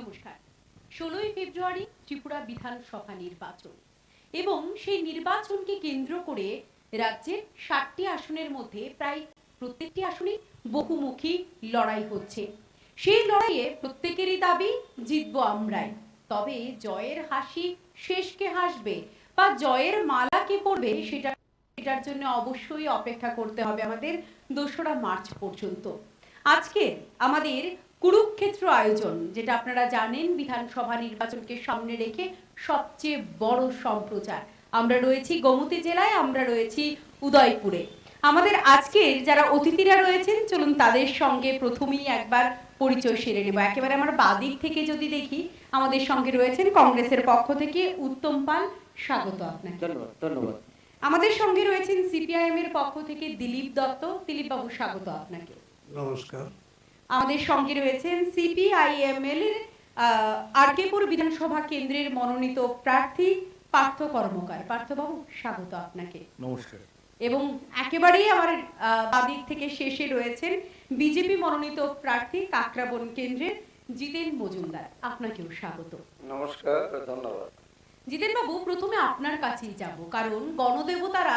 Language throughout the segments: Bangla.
নমস্কার। 16ই ফেব্রুয়ারি ত্রিপুরা বিধানসভা নির্বাচন এবং সেই নির্বাচনকে কেন্দ্র করে রাজ্যের 60টি আসনের মধ্যে প্রায় প্রত্যেকটি আসনে বহুমুখী লড়াই হচ্ছে। সেই লড়াইয়ে প্রত্যেকেরই দাবি জিতবো আমরাই। তবে জয়ের হাসি শেষকে হাসবে বা জয়ের মালা কে পড়বে সেটার জন্য অবশ্যই অপেক্ষা করতে হবে আমাদের 2রা মার্চ পর্যন্ত। আজকে আমাদের কুরুক্ষেত্র আয়োজন, যেটা আপনারা জানেন বিধানসভা নির্বাচনকে সামনে রেখে সবচেয়ে বড় সম্প্রচার। আমরা রয়েছি গোমতী জেলায়, আমরা রয়েছি উদয়পুরে। আমাদের আজকের যারা অতিথিরা রয়েছেন, চলুন তাদের সঙ্গে প্রথমেই একবার পরিচয় সেরে নেব। একেবারে আমার বাদিক থেকে যদি দেখি, আমাদের সঙ্গে রয়েছেন কংগ্রেসের পক্ষ থেকে উত্তম পাল, স্বাগত আপনাকে। ধন্যবাদ। আমাদের সঙ্গে রয়েছেন সিপিআইএম এর পক্ষ থেকে দিলীপ দত্ত, দিলীপ বাবু স্বাগত আপনাকে। নমস্কার। আমাদের সঙ্গে রয়েছেন সিপিআইএমএল এর আরকেপুর বিধানসভা কেন্দ্রের মনোনীত প্রার্থী পার্থ কর্মকার। পার্থবাবু স্বাগত আপনাকে। নমস্কার। এবং একেবারেই আমার বাদিক থেকে শেষে রয়েছেন বিজেপি মনোনীত প্রার্থী কাকরাবন কেন্দ্রের জিতেন মজুমদার, আপনাকেও স্বাগত। নমস্কার, ধন্যবাদ। জিতেন বাবু, প্রথমে আপনার কাছেই যাব, কারণ গণদেবতারা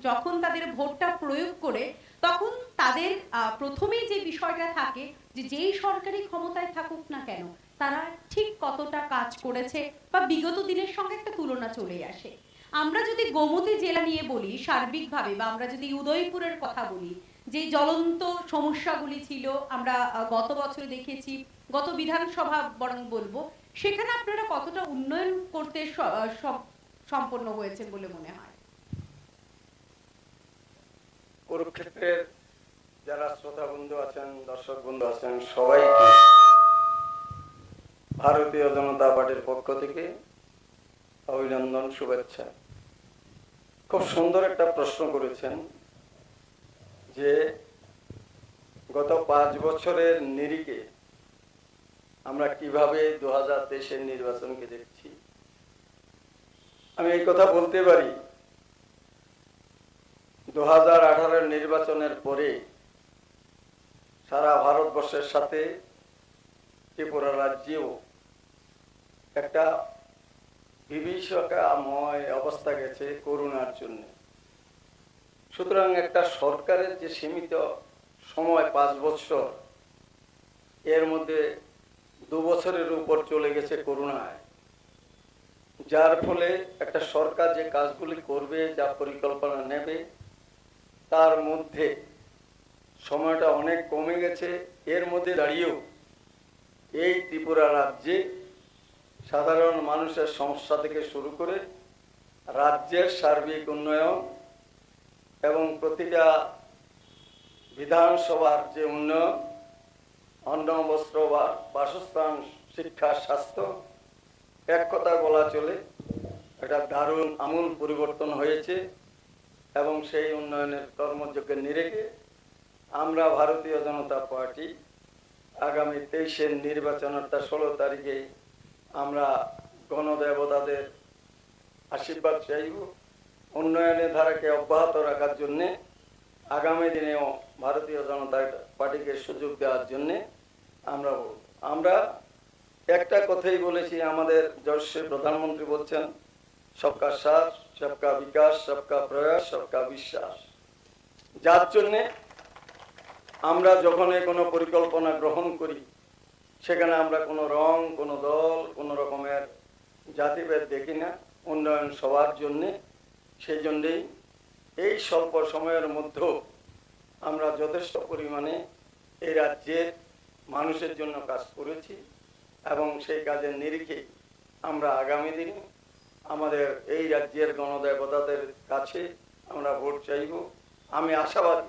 যখন তাদের ভোটটা প্রয়োগ করে তখন তাদের প্রথমেই যে বিষয়টা থাকে যে যেই সরকারি ক্ষমতায় থাকুক না কেন তারা ঠিক কতটা কাজ করেছে বা বিগত দিনের সঙ্গে একটা তুলনা চলে আসে। আমরা যদি গোমতী জেলা নিয়ে বলি সার্বিকভাবে, বা আমরা যদি উদয়পুরের কথা বলি, যে জ্বলন্ত সমস্যাগুলি ছিল আমরা গত বছর দেখেছি, গত বিধানসভা বরং বলবো, সেখানে আপনারা কতটা উন্নয়ন করতে সম্পন্ন হয়েছে বলে মনে হয়? কুরুক্ষেত্রের যারা শ্রোতা বন্ধু আছেন, দর্শক বন্ধু আছেন, সবাইকে ভারতীয় জনতা পার্টির পক্ষ থেকে অভিনন্দন, শুভেচ্ছা। খুব সুন্দর একটা প্রশ্ন করেছেন যে গত 5 বছরের নিরিখে আমরা কিভাবে 2023-এর নির্বাচনকে দেখছি। আমি এই কথা বলতে পারি, 2018-এর নির্বাচনের পরে সারা ভারতবর্ষের সাথে ত্রিপুরা রাজ্যেও একটা বিভীষিকাময় অবস্থা গেছে করোনার জন্য। সুতরাং একটা সরকারের যে সীমিত সময় 5 বছর, এর মধ্যে 2 বছরের উপর চলে গেছে করোনায়, যার ফলে একটা সরকার যে কাজগুলি করবে, যা পরিকল্পনা নেবে, তার মধ্যে সময়টা অনেক কমে গেছে। এর মধ্যে দাঁড়িয়েও এই ত্রিপুরা রাজ্যে সাধারণ মানুষের সমস্যা থেকে শুরু করে রাজ্যের সার্বিক উন্নয়ন এবং প্রতিটা বিধানসভার যে উন্নয়ন, অন্ন, বস্ত্র, বাসস্থান, শিক্ষা, স্বাস্থ্য, এক কথা বলা চলে একটা দারুণ আমূল পরিবর্তন হয়েছে। এবং সেই উন্নয়নের কর্মযজ্ঞের নিরেখে আমরা ভারতীয় জনতা পার্টি আগামী 23-এর নির্বাচন অর্থাৎ 16 তারিখে আমরা গণদেবতাদের আশীর্বাদ চাইব, উন্নয়নের ধারাকে অব্যাহত রাখার জন্যে, আগামী দিনেও ভারতীয় জনতা পার্টিকে সুযোগ দেওয়ার জন্যে আমরা একটা কথাই বলেছি। আমাদের যশস্বী প্রধানমন্ত্রী বলছেন সবকা সাথ, সবকা বিকাশ, সবকা প্রয়াস, সবকা বিশ্বাস। যার জন্যে আমরা যখন কোনো পরিকল্পনা গ্রহণ করি সেখানে আমরা কোনো রং, কোনো দল, কোনো রকমের জাতিভেদ দেখি না। উন্নয়ন সবার জন্যে। সেই জন্যেই এই স্বল্প সময়ের মধ্যেও আমরা যথেষ্ট পরিমাণে এই রাজ্যের মানুষের জন্য কাজ করেছি এবং সেই কাজের নিরিখে আমরা আগামী দিনে আমাদের এই রাজ্যের গণদেবতাদের কাছে আমরা ভোট চাইব। আমি আশাবাদী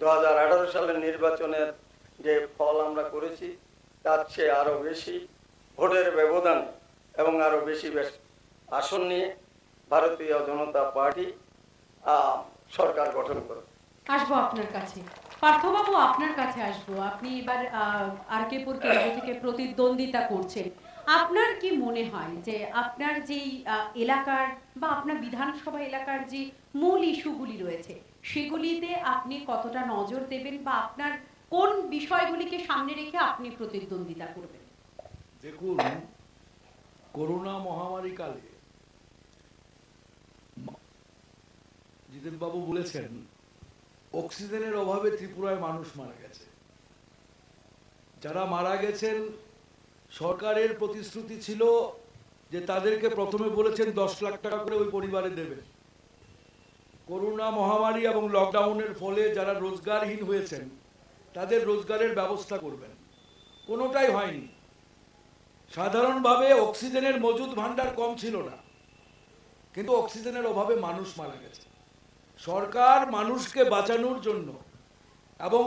2018 সালের নির্বাচনের যে ফল আমরা করেছি তার চেয়ে আরো বেশি ভোটের ব্যবধান এবং আরো বেশি আসন নিয়ে ভারতীয় জনতা পার্টি সরকার গঠন করবে। আসবো আপনার কাছে পার্থবাবু, আপনার কাছে আসবো। আপনি এবার আরকেপুর কেন্দ্র থেকে প্রতিদ্বন্দ্বিতা করছেন। আপনার কি মনে হয় যে আপনার যেই এলাকার বা আপনার বিধানসভা এলাকার যে মূল ইস্যুগুলি রয়েছে সেগুলিতে আপনি কতটা নজর দেবেন, বা আপনার কোন বিষয়গুলিকে সামনে রেখে আপনি প্রতিদ্বন্দ্বিতা করবেন? দেখুন, করোনা মহামারী কালে জিতেন বাবু বলেছেন অক্সিজেনের অভাবে ত্রিপুরায় মানুষ মারা গেছে। যারা মারা গেছেন সরকারের প্রতিশ্রুতি ছিল যে তাদেরকে প্রথমে বলেছেন 10 লাখ টাকা করে ওই পরিবারে দেবেন। করোনা মহামারী এবং লকডাউনের ফলে যারা রোজগারহীন হয়েছেন তাদের রোজগারের ব্যবস্থা করবেন, কোনোটাই হয়নি। সাধারণভাবে অক্সিজেনের মজুদ ভান্ডার কম ছিল না, কিন্তু অক্সিজেনের অভাবে মানুষ মারা গেছে। সরকার মানুষকে বাঁচানোর জন্য এবং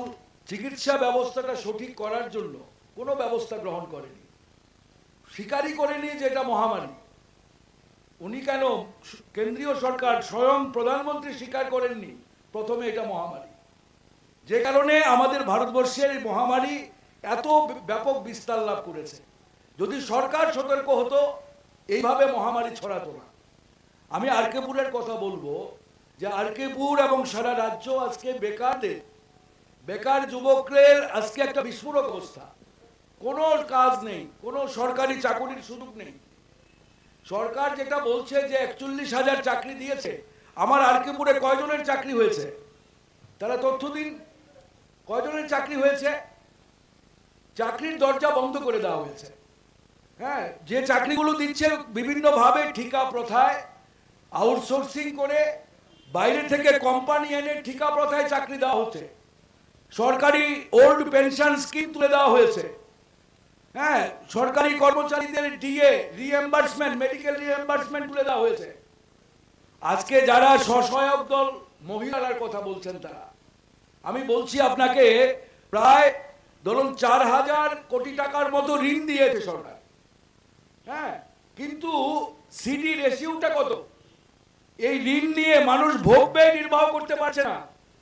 চিকিৎসা ব্যবস্থাটা সঠিক করার জন্য কোনো ব্যবস্থা গ্রহণ করেনি, স্বীকারই করেনি যে এটা মহামারী। উনি কেন, কেন্দ্রীয় সরকার স্বয়ং প্রধানমন্ত্রী স্বীকার করেননি প্রথমে এটা মহামারী, যে কারণে আমাদের ভারতবর্ষের এই মহামারী এত ব্যাপক বিস্তার লাভ করেছে। যদি সরকার সতর্ক হতো এইভাবে মহামারী ছড়াতো না। আমি আরকেপুরের কথা বলবো যে আরকেপুর এবং সারা রাজ্য আজকে বেকার যুবকদের আজকে একটা বিস্ফোরক অবস্থা। কোনো কাজ নেই, কোনো সরকারি চাকরির সুযোগ নেই। সরকার যেটা বলছে যে 41,000 চাকরি দিয়েছে, আমার আরকেপুরে কয়জনের চাকরি হয়েছে তারা তথ্য দিন। কয়জনের চাকরি হয়েছে? চাকরির দরজা বন্ধ করে দেওয়া হয়েছে। হ্যাঁ, যে চাকরিগুলো দিচ্ছে বিভিন্নভাবে ঠিকা প্রথায় আউটসোর্সিং করে বাইরে থেকে কোম্পানি এনে ঠিকা প্রথায় চাকরি দেওয়া হচ্ছে। সরকারি ওল্ড পেনশন স্কিম তুলে দেওয়া হয়েছে। হ্যাঁ, সরকারি কর্মচারীদের ডিএ রিএম্বার্সমেন্ট, মেডিকেল রিএম্বার্সমেন্ট তুলে দেওয়া হয়েছে। আজকে যারা স্বসহায়ক দল মহিলার কথা বলছেন তারা, আমি বলছি আপনাকে, প্রায় ধরুন 4,000 কোটি টাকার মতো ঋণ দিয়েছে সরকার। হ্যাঁ, কিন্তু সিডি রেশিওটা কত? এই ঋণ নিয়ে মানুষ ভোগ ব্যয় নির্বাহ করতে পারছে না।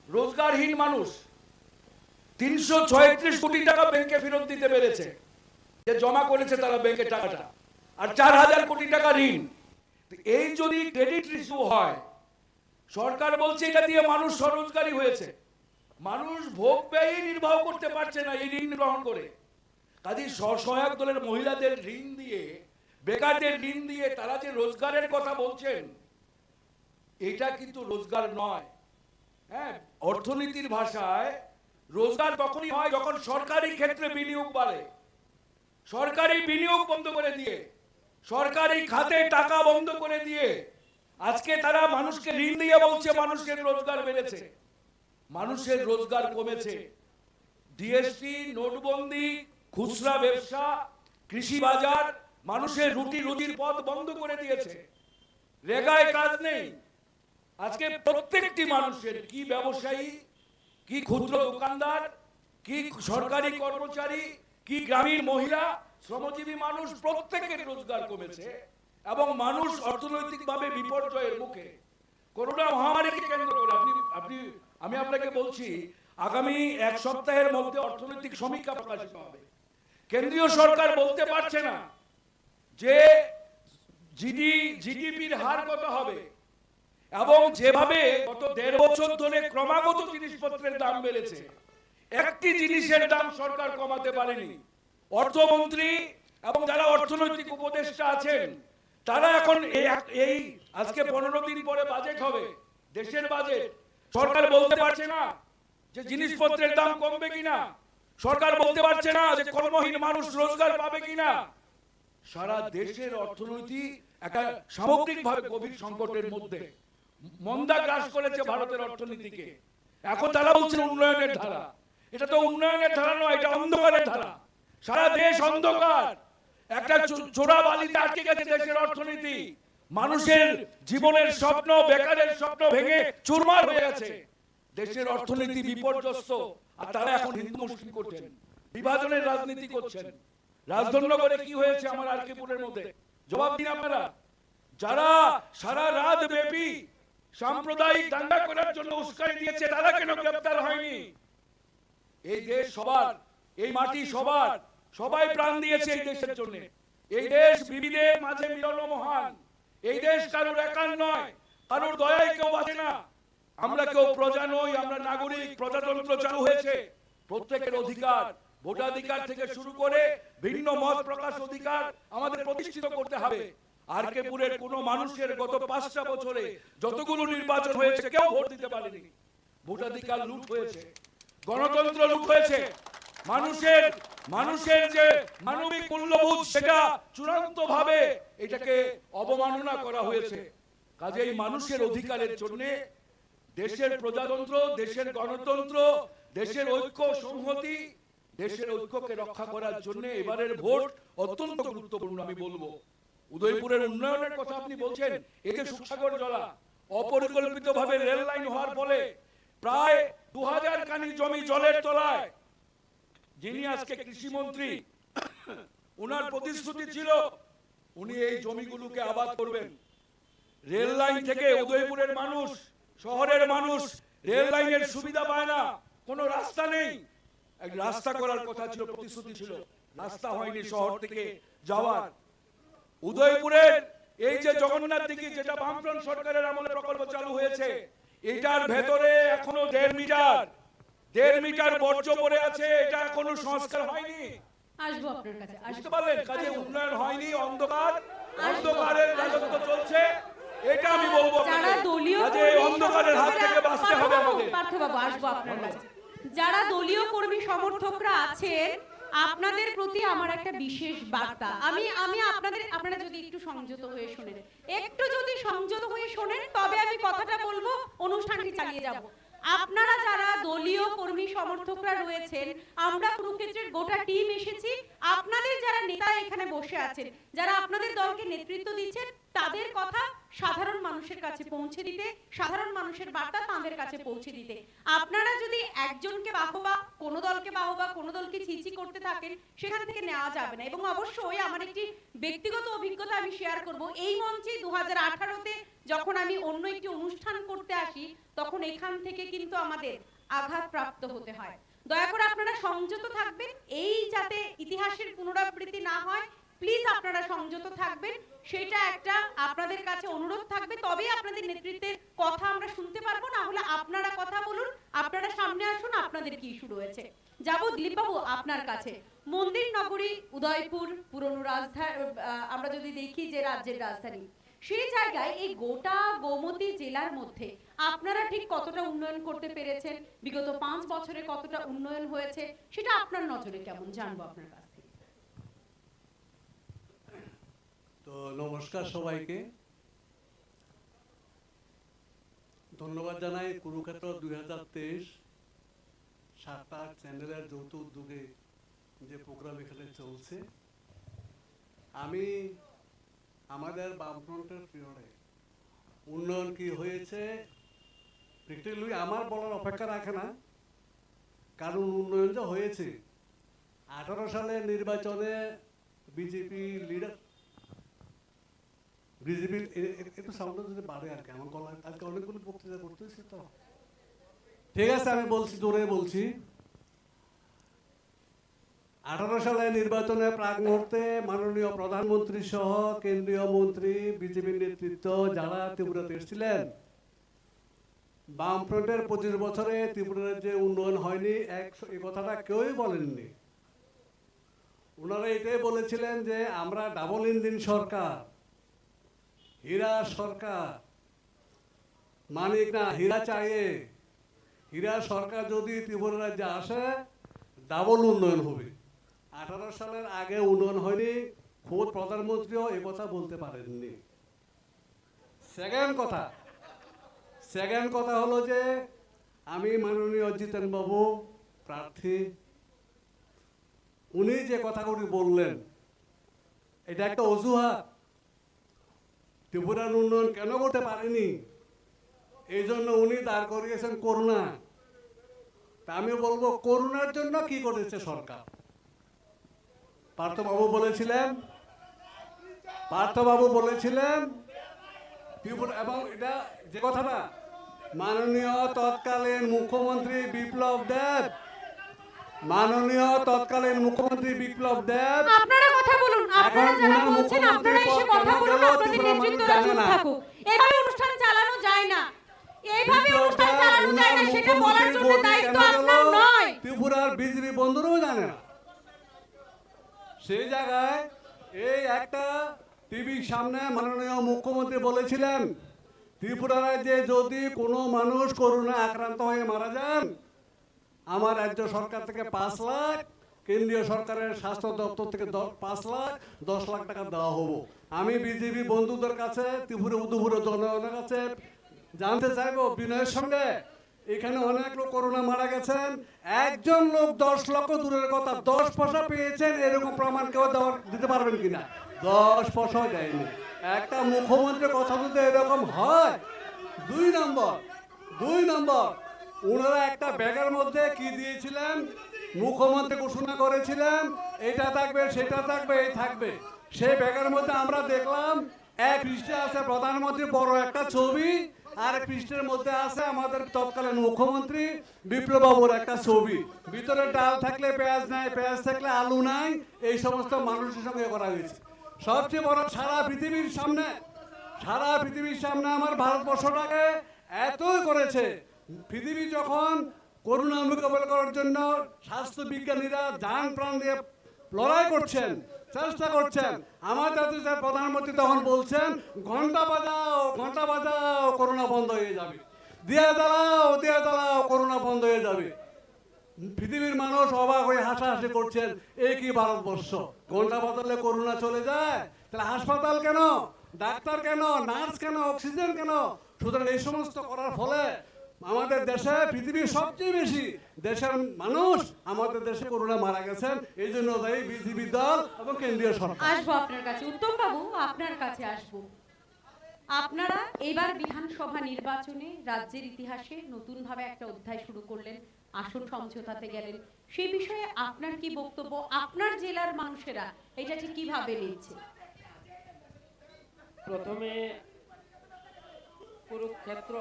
রোজগারহীন মানুষ 336 কোটি টাকা ব্যাংকে ফেরত দিতে পেরেছে, যে জমা করেছে তারা ব্যাংকে টাকাটা, আর 4,000 কোটি টাকা ঋণ। এই যদি ক্রেডিট রেশিও হয়, সরকার বলছে এটা দিয়ে মানুষ স্বরোজগারী হয়েছে, মানুষ ভোগ ব্যয় নির্বাহ করতে পারছে না এই ঋণ গ্রহণ করে। কাজেই স্বসহায়ক দলের মহিলাদের ঋণ দিয়ে, বেকারদের ঋণ দিয়ে তারা যে রোজগারের কথা বলছেন, এটা কিন্তু রোজগার নয়। হ্যাঁ, অর্থনীতির ভাষায় রোজগার তখনই হয় যখন সরকারি ক্ষেত্রে বিনিয়োগ বাড়ে। সরকারি বিনিয়োগ বন্ধ করে দিয়ে, সরকারি খাতে টাকা বন্ধ করে দিয়ে আজকে তারা মানুষকে ঋণ দিয়ে বলছে মানুষের রোজগার বেড়েছে। মানুষের রোজগার কমেছে। ডিএসটি, নোটবন্দি, খুচরা ব্যবসা, কৃষি বাজার মানুষের রুটি রুজির পথ বন্ধ করে দিয়েছে। রেগায় কাজ নেই। আজকে প্রত্যেকটি মানুষের, কি ব্যবসায়ী, কি ক্ষুদ্র দোকানদার, কি সরকারি কর্মচারী, কি গ্রামীণ মহিলা, শ্রমজীবী মানুষ, প্রত্যেকের রোজগার কমেছে এবং মানুষ অর্থনৈতিকভাবে বিপর্যয়ের মুখে। করোনা মহামারীকে কেন্দ্র করে আমি আপনাকে বলছি, আগামী এক সপ্তাহের মধ্যে অর্থনৈতিক সমীক্ষা প্রকাশিত হবে। কেন্দ্রীয় সরকার বলতে পারছে না যে জিডিপির হার কত হবে, এবং যেভাবে গত 1.5 বছর ধরে ক্রমাগত জিনিসপত্রের দাম বেড়েছে, একটি জিনিসের দাম সরকার কমাতে পারেনি। অর্থমন্ত্রী এবং যারা অর্থনৈতিক উপদেষ্টা আছেন তারা এখন এই আজকে 15 দিন পরে বাজেট হবে, দেশের বাজেট, সরকার বলতে পারছে না যে জিনিসপত্রের দাম কমবে কিনা, সরকার বলতে পারছে না যে কর্মহীন মানুষ রোজগার পাবে কিনা। সারা দেশের অর্থনীতি একটা সামগ্রিকভাবে গভীর সংকটের মধ্যে, মন্দা গ্রাস করেছে ভারতের অর্থনীতিকে। এখন তারা বলছেন উন্নয়নের ধারা। এটা তো উন্নয়নের ধারা নয়, এটা অন্ধকারের ধারা। সারা দেশ অন্ধকার, একটা চোরা বালিতে আটকে গেছে দেশের অর্থনীতি। মানুষের জীবনের স্বপ্ন, বেকারের স্বপ্ন ভেঙে চুরমার হয়ে গেছে। দেশের অর্থনীতি বিপর্যস্ত, আর তারা এখন হিন্দু মুসলিম করছেন, বিভাজনের রাজনীতি করছেন। রাজধন্যগরে কি হয়েছে আমার আরকেপুরের মধ্যে, জবাব দিন আপনারা। যারা সারা রাত ব্যাপী সাম্প্রদায়িক দাঙ্গা করার জন্য উস্কানি দিয়েছে, তারা কেন গ্রেফতার হয়নি? এই দেশ সবার, এই মাটি সবার, সবাই প্রাণ দিয়েছে এই দেশের জন্য। এই দেশ বিবিধের মাঝে মিলন মহান। এই দেশ কারোর একার নয়, কারোর দয়ায় কেউ বাঁচে না। আমরা কেউ প্রজা নই, আমরা নাগরিক। প্রজাতন্ত্র চালু হয়েছে, প্রত্যেকের অধিকার ভোটাধিকার থেকে শুরু করে ভিন্ন মত প্রকাশ অধিকার আমাদের প্রতিষ্ঠিত করতে হবে। আরকেপুরের কোনো মানুষের গত 5টা বছরে যতগুলো নির্বাচন হয়েছে কেউ ভোট দিতে পারেনি। ভোটাধিকার লুট হয়েছে, গণতন্ত্র লুট হয়েছে, মানুষের যে মানবিক মূল্যবোধ সেটা চূড়ান্ত ভাবে এটাকে অবমাননা করা হয়েছে। কাজেই মানুষের অধিকারের জন্য দেশের প্রজাতন্ত্র, দেশের গণতন্ত্র, দেশের ঐক্য সংহতি, দেশের ঐক্যকে রক্ষা করার জন্য এবারের ভোট অত্যন্ত গুরুত্বপূর্ণ। আমি বলবো উদয়পুরের উন্নয়নের কথা আপনি বলছেন, এই যে সুসাগর জলা অপরিকল্পিতভাবে রেল লাইন হওয়ার ফলে প্রায় 2000 কানি জমি জলের তলায়। যিনি আজকে কৃষিমন্ত্রী, ওনার প্রতিশ্রুতি ছিল উনি এই জমিগুলোকে আবাদ করবেন। রেল লাইন থেকে উদয়পুরের মানুষ, শহরের মানুষ রেল লাইনের সুবিধা পায় না, কোনো রাস্তা নেই। এক রাস্তা করার কথা ছিল, প্রতিশ্রুতি ছিল, রাস্তা হয়নি শহর থেকে যাওয়ার। উদয়পুরের এই যে জগন্নাথ দিঘি, যেটা বামফ্রন্ট সরকারের আমলে প্রকল্প চালু হয়েছে, এটার ভেতরে এখনো 1.5 মিটার বর্জ্য পড়ে আছে, এটা এখনো সংস্কার হয়নি। আসবো আপনার কাছে, বুঝতে পারলেন? কাজে উন্নয়ন হয়নি, অন্ধকারের রাজত্ব চলছে, এটা আমি বলবো। যারা দলীয় কাজে এই অন্ধকারের হাত থেকে বাঁচতে হবে আমাদের। পার্থবাবু, আসবো আপনার কাছে। যারা দলীয় কর্মী সমর্থকরা আছেন, আপনাদের প্রতি আমার একটা বিশেষ বার্তা। আমি আপনারা যদি একটু সংযত হয়ে শোনেন, তবে আমি কথাটা বলবো, অনুষ্ঠানটি চালিয়ে যাব। আপনারা যারা দলীয় কর্মী সমর্থকরা রয়েছেন, আমরা কুরুক্ষেত্রের গোটা টিম এসেছি। আপনাদের যারা নেতা এখানে বসে আছেন, যারা আপনাদের দলকে নেতৃত্ব দিচ্ছেন, তাদের কথা সাধারণ মানুষের কাছে পৌঁছে দিতে, সাধারণ মানুষের বার্তা তাদের কাছে পৌঁছে দিতে। আপনারা যদি একজনকে বাহবা, কোনো দলকে বাহবা, কোনো দলকে ছিছি করতে থাকেন, সেখান থেকে নেওয়া যাবে না। এবং অবশ্যই আমার একটি ব্যক্তিগত অভিজ্ঞতা আমি শেয়ার করব। এই মঞ্চে 2018-তে যখন আমি অন্য একটি অনুষ্ঠান করতে আসি, তখন এখান থেকে কিন্তু আমাদের আঘাতপ্রাপ্ত হতে হয়। দয়া করে আপনারা সংযত থাকবেন, এই যাতে ইতিহাসের পুনরাবৃত্তি না হয়। প্লিজ আপনারা সংযত থাকবেন, সেটা একটা আপনাদের কাছে অনুরোধ থাকবে। তবেই আপনাদের নেতৃত্বের কথা আমরা শুনতে পারবো, না হলে আপনারা কথা বলুন, আপনারা সামনে আসুন, আপনাদের কি ইস্যু রয়েছে। যাবো দিলীপ বাবু আপনার কাছে। মন্দির নগরী উদয়পুর, পুরনো রাজধানী, আমরা যদি দেখি যে রাজ্যের রাজধানী, সেই জায়গায় এই গোটা গোমতী জেলার মধ্যে আপনারা ঠিক কতটা উন্নয়ন করতে পেরেছেন, বিগত 5 বছরে কতটা উন্নয়ন হয়েছে, সেটা আপনার নজরে কেমন, জানবো আপনার কাছ থেকে। তো নমস্কার সবাইকে, ধন্যবাদ জানাই কুরুক্ষেত্র 2023 7টা চ্যানেলের যৌথ উদ্যোগে যে প্রোগ্রাম এখানে চলছে। আমি আমাদের বামফ্রন্টের পিরিয়ডে উন্নয়ন কি হয়েছে প্র্যাকটিক্যালি আমার বলার অপেক্ষা রাখে না, কারণ উন্নয়ন যে হয়েছে 18 সালের নির্বাচনে বিজেপি লিডার, বিজেপি একটু সাউন্ড যদি বাড়ে আর কি, আমার গলা আজকে অনেকগুলো বক্তৃতা করতেছি, তো ঠিক আছে আমি বলছি, জোরে বলছি। 18 সালের নির্বাচনের প্রাক মুহূর্তে মাননীয় প্রধানমন্ত্রী সহ কেন্দ্রীয় মন্ত্রী, বিজেপির নেতৃত্ব যারা ত্রিপুরাতে এসেছিলেন, বামফ্রন্টের 25 বছরে ত্রিপুরার যে উন্নয়ন হয়নি এই কথাটা কেউই বলেননি। ওনারা এটাই বলেছিলেন যে আমরা ডাবল ইঞ্জিন সরকার, হীরা সরকার, মানিক না হীরা চাইয়ে, হীরা সরকার যদি ত্রিপুরা রাজ্যে আসে ডাবল উন্নয়ন হবে। 18 সালের আগে উন্নয়ন হয়নি, খোদ প্রধানমন্ত্রীও এ কথা বলতে পারেননি। সেকেন্ড কথা হলো যে আমি মাননীয় জিতেন বাবু প্রার্থী, উনি যে কথাগুলি বললেন এটা একটা অজুহাত। ত্রিপুরার উন্নয়ন কেন করতে পারেনি, এই জন্য উনি দাঁড় করিয়েছেন করোনা। তা আমি বলবো করোনার জন্য কি করেছে সরকার। পার্থবাবু বলেছিলেন ত্রিপুরা, এবং এটা যে কথাটা মাননীয় তৎকালীন মুখ্যমন্ত্রী বিপ্লব দেব, আপনারা কথা বলুন, আপনারা যারা বলছেন আপনারা এসে কথা বলুন, আপনাদের নেতৃত্বরা চুপ থাকুক। এইভাবে অনুষ্ঠান চালানো যায় না, সেটা বলার জন্য দায়িত্ব আপনার নয়। ত্রিপুরার বিজেপি বন্ধুরাও জানে না। সেই জায়গায় এই একটা টিভির সামনে মাননীয় মুখ্যমন্ত্রী বলেছিলেন, ত্রিপুরা রাজ্যে যদি কোনো মানুষ করোনা আক্রান্ত হয়ে মারা যান, আমার রাজ্য সরকার থেকে 5 লাখ, কেন্দ্রীয় সরকারের স্বাস্থ্য দপ্তর থেকে 5 লাখ 10 লাখ টাকা দেওয়া হবো। আমি বিজেপি বন্ধুদের কাছে, ত্রিপুরা উদয়পুরের জনগণের কাছে জানতে চাইবো বিনয়ের সঙ্গে, এখানে অনেক লোক করোনা মারা গেছেন, একজন লোক 10 লক্ষ দূরের কথা 10 পয়সা পেয়েছেন এরকম প্রমাণ কেউ দিতে পারবেন কিনা? 10 পয়সা দেয়নি। একটা মুখ্যমন্ত্রীর কথা যদি এরকম হয়, 2 নম্বর ওনারা একটা ব্যাগের মধ্যে কি দিয়েছিলেন, মুখ্যমন্ত্রী ঘোষণা করেছিলেন এটা থাকবে সেটা থাকবে এই থাকবে, সেই ব্যাগের মধ্যে আমরা দেখলাম এক পৃষ্ঠে আছে প্রধানমন্ত্রী বড় একটা ছবি, আর পৃষ্ঠের মধ্যে আছে আমাদের তৎকালীন মুখ্যমন্ত্রী বিপ্লব বাবুর একটা ছবি, ভিতরে ডাল থাকলে পেঁয়াজ নাই, পেঁয়াজ থাকলে আলু নাই, এই সমস্ত মানুষের সঙ্গে করা হয়েছে। সবচেয়ে বড় সারা পৃথিবীর সামনে আমার ভারতবর্ষটাকে এতই করেছে। পৃথিবী যখন করোনা মোকাবেলা করার জন্য স্বাস্থ্য বিজ্ঞানীরা জান প্রাণ দিয়ে লড়াই করছেন, চেষ্টা করছেন, আমাদের দেশের প্রধানমন্ত্রী তখন বলছেন ঘন্টা বাজাও করোনা বন্ধ হয়ে যাবে, দিয়া জ্বালাও করোনা বন্ধ হয়ে যাবে। পৃথিবীর মানুষ অবাক হয়ে হাসাহাসি করছেন, এই কি ভারতবর্ষ, ঘন্টা বাজালে করোনা চলে যায়? তাহলে হাসপাতাল কেন, ডাক্তার কেন, নার্স কেন, অক্সিজেন কেন? সুতরাং এই সমস্ত করার ফলে আমাদের দেশে পৃথিবীর সবচেয়ে বেশি দেশের মানুষ আমাদের দেশে করোনা মারা গেছেন, এই জন্য দায়ী বিজেপি দল এবং কেন্দ্রীয় সরকার। আসবো আপনার কাছে, উত্তম বাবু আপনার কাছে আসবো। আপনারা এবার বিধানসভা নির্বাচনে রাজ্যের ইতিহাসে নতুনভাবে একটা অধ্যায় শুরু করলেন, আসন সমঝোতাতে গেলেন, সেই বিষয়ে আপনার কি বক্তব্য? আপনার জেলার মানুষেরা এটা ঠিক কিভাবে নিচ্ছে? প্রথমে কুরুক্ষেত্র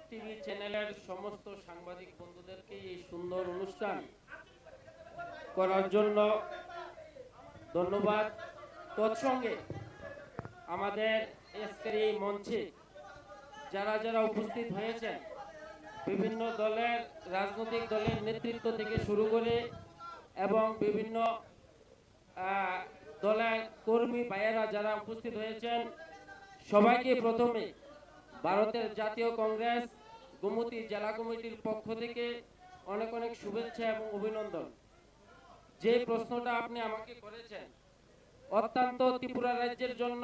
টিভি চ্যানেলের সমস্ত সাংবাদিক বন্ধুদেরকে এই সুন্দর অনুষ্ঠান করার জন্য ধন্যবাদ। তৎসঙ্গে আমাদের আজকের এই মঞ্চে যারা যারা উপস্থিত হয়েছেন, বিভিন্ন দলের রাজনৈতিক দলের নেতৃত্ব থেকে শুরু করে এবং বিভিন্ন দলের কর্মী ভাইয়েরা যারা উপস্থিত হয়েছেন, সবাইকে প্রথমে ভারতের জাতীয় কংগ্রেস গোমতী জেলা কমিটির পক্ষ থেকে অনেক অনেক শুভেচ্ছা এবং অভিনন্দন। যে প্রশ্নটা আপনি আমাকে করেছেন অত্যন্ত ত্রিপুরা রাজ্যের জন্য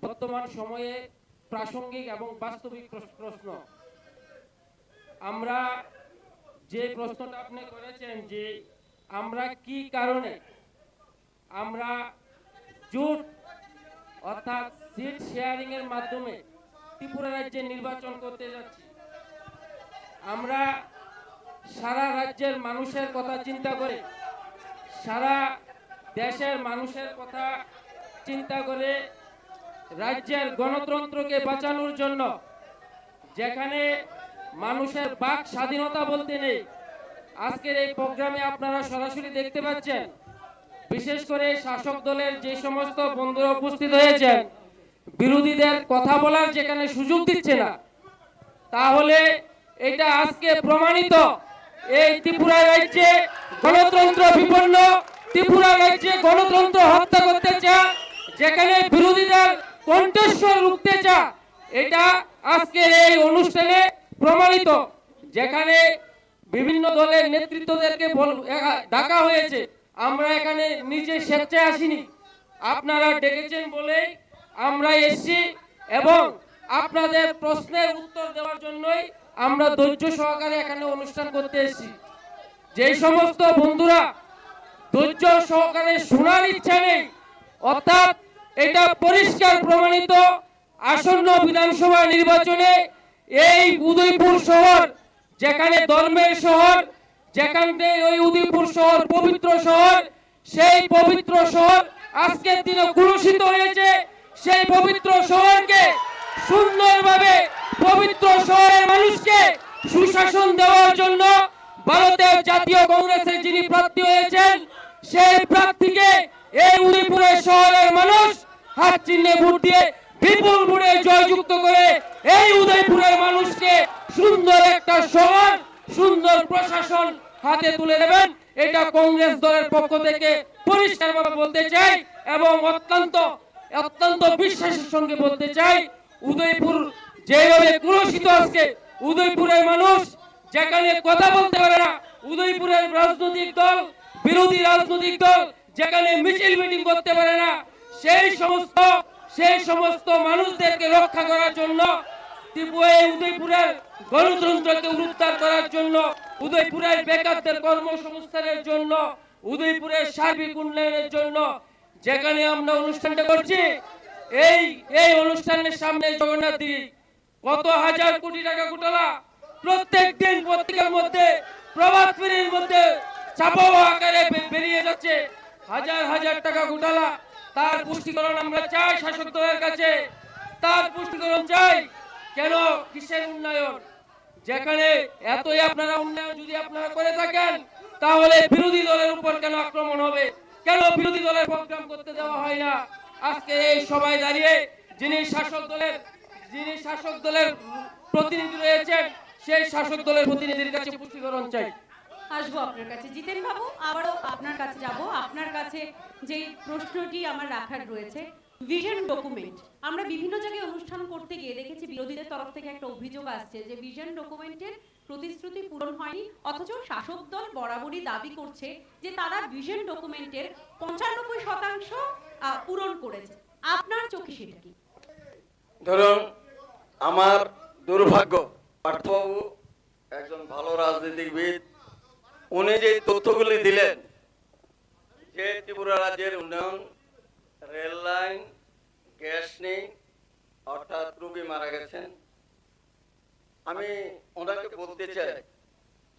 বর্তমান সময়ে প্রাসঙ্গিক এবং বাস্তবিক প্রশ্ন। আমরা যে প্রশ্নটা আপনি করেছেন যে আমরা কি কারণে আমরা জোট অর্থাৎ সিট শেয়ারিং এর মাধ্যমে ত্রিপুরা রাজ্যে নির্বাচন করতে যাচ্ছি, আমরা সারা রাজ্যের মানুষের কথা চিন্তা করে, সারা দেশের মানুষের কথা চিন্তা করে, রাজ্যের গণতন্ত্রকে বাঁচানোর জন্য, যেখানে মানুষের বাক স্বাধীনতা বলতে নেই। আজকের এই প্রোগ্রামে আপনারা সরাসরি দেখতে পাচ্ছেন, বিশেষ করে শাসক দলের যে সমস্ত বন্ধুরা উপস্থিত হয়েছেন, বিরোধীদের কথা বলার যেখানে সুযোগ দিচ্ছে না, তাহলে এটা আজকে প্রমাণিত এই ত্রিপুরা রাজ্যে গণতন্ত্র বিপন্ন, ত্রিপুরা রাজ্যে গণতন্ত্র হত্যা করতে চায়, যেখানে বিরোধীদের কণ্ঠস্বর রুখতে চায়, এটা আজকের এই অনুষ্ঠানে প্রমাণিত। যেখানে বিভিন্ন দলের নেতৃত্বদেরকে ডাকা হয়েছে, আমরা এখানে নিজে স্বেচ্ছায় আসিনি, আপনারা ডেকেছেন বলেই আমরা এসেছি এবং আপনাদের প্রশ্নের উত্তর দেওয়ার জন্যই আমরা ধৈর্য সহকারে এখানে অনুষ্ঠান করতে এসেছি। যে সমস্ত বন্ধুরা ধৈর্য সহকারে শোনার ইচ্ছা নেই, অর্থাৎ এটা পরিষ্কার প্রমাণিত আসন্ন বিধানসভা নির্বাচনে এই উদয়পুর শহর, যেখানে ধর্মের শহর, যেখানে ওই উদয়পুর শহর পবিত্র শহর, সেই পবিত্র শহর আজকের দিনে কলুষিত হয়েছে। সেই পবিত্র শহরকে সুন্দরভাবে পবিত্র শহরের মানুষকে সুশাসন দেওয়ার জন্য ভারতের জাতীয় কংগ্রেসের যিনি প্রার্থী হয়েছেন, সেই প্রার্থীকে এই উদয়পুরের শহরের মানুষ হাত চিহ্নে ভোট দিয়ে বিপুল ভোটে জয়যুক্ত করে এই উদয়পুরের মানুষকে সুন্দর একটা শহর, সুন্দর প্রশাসন হাতে তুলে দেবেন, এটা কংগ্রেস দলের পক্ষ থেকে পরিষ্কারভাবে বলতে চাই এবং অত্যন্ত বিশ্বাসের সঙ্গে বলতে চাই, উদয়পুর যেভাবে কুলসিত আজকে, উদয়পুরের মানুষ যেখানে কথা বলতে পারে না, উদয়পুরের রাজনৈতিক দল, বিরোধী রাজনৈতিক দল যেখানে মিছিল মিটিং করতে পারে না, সেই সমস্ত মানুষদেরকে রক্ষা করার জন্য, উদয়পুরের গণতন্ত্রকে উদ্ধার করার জন্য, উদয়পুরের বেকারদের কর্মসংস্থানের জন্য, উদয়পুরের সার্বিক উন্নয়নের জন্য যেখানে আমরা অনুষ্ঠানটা করছি, এই অনুষ্ঠানের সামনে জগন্নাথ দেবী কত হাজার কোটি টাকা ঘোটালা প্রত্যেক দিন পত্রিকার মধ্যে, প্রভাত ফেরির মধ্যে ছাপাও আকারে বেরিয়ে যাচ্ছে, হাজার হাজার টাকা ঘোটালা। তার পুষ্টিকরণ আমরা চাই শাসক দলের কাছে, তার পুষ্টিকরণ চাই। কেন? কিসের উন্নয়ন? যেখানে এতই আপনারা উন্নয়ন যদি আপনারা করে থাকেন, তাহলে বিরোধী দলের উপর কেন আক্রমণ হবে? কেন বিরোধী দলের প্রোগ্রাম করতে দেওয়া হয় না? আজকে এই সবাই দাঁড়িয়ে যিনি শাসক দলের প্রতিনিধি রয়েছেন, সেই শাসক দলের প্রতিনিধির কাছে পুষ্টিকরণ চাই। আসবো আপনার কাছে জিতেন বাবু, আবারও আপনার কাছে যাব। আপনার কাছে যে প্রশ্নটি আমার রাখার রয়েছে, ভিশন ডকুমেন্ট, আমরা বিভিন্ন জায়গায় অনুষ্ঠান করতে গিয়ে দেখেছি বিরোধীদের তরফ থেকে একটা অভিযোগ আসছে যে ভিশন ডকুমেন্টের প্রতিশ্রুতি পূরণ হয়নি, অথচ শাসক দল বরাবরই দাবি করছে যে তারা ভিশন ডকুমেন্টের 95% পূরণ করেছে। আপনার চোখে সেটা কি? ধরুন, আমার দুর্ভাগ্য, পার্থবাবু একজন ভালো রাজনীতিবিদ, উনি যে তথ্যগুলি দিলেন যে ত্রিপুরা রাজ্যের উন্নয়ন, রেল লাইন, গ্যাস নেই, অর্থাৎ রোগী মারা গেছেন, আমি ওনাকে বলতে চাই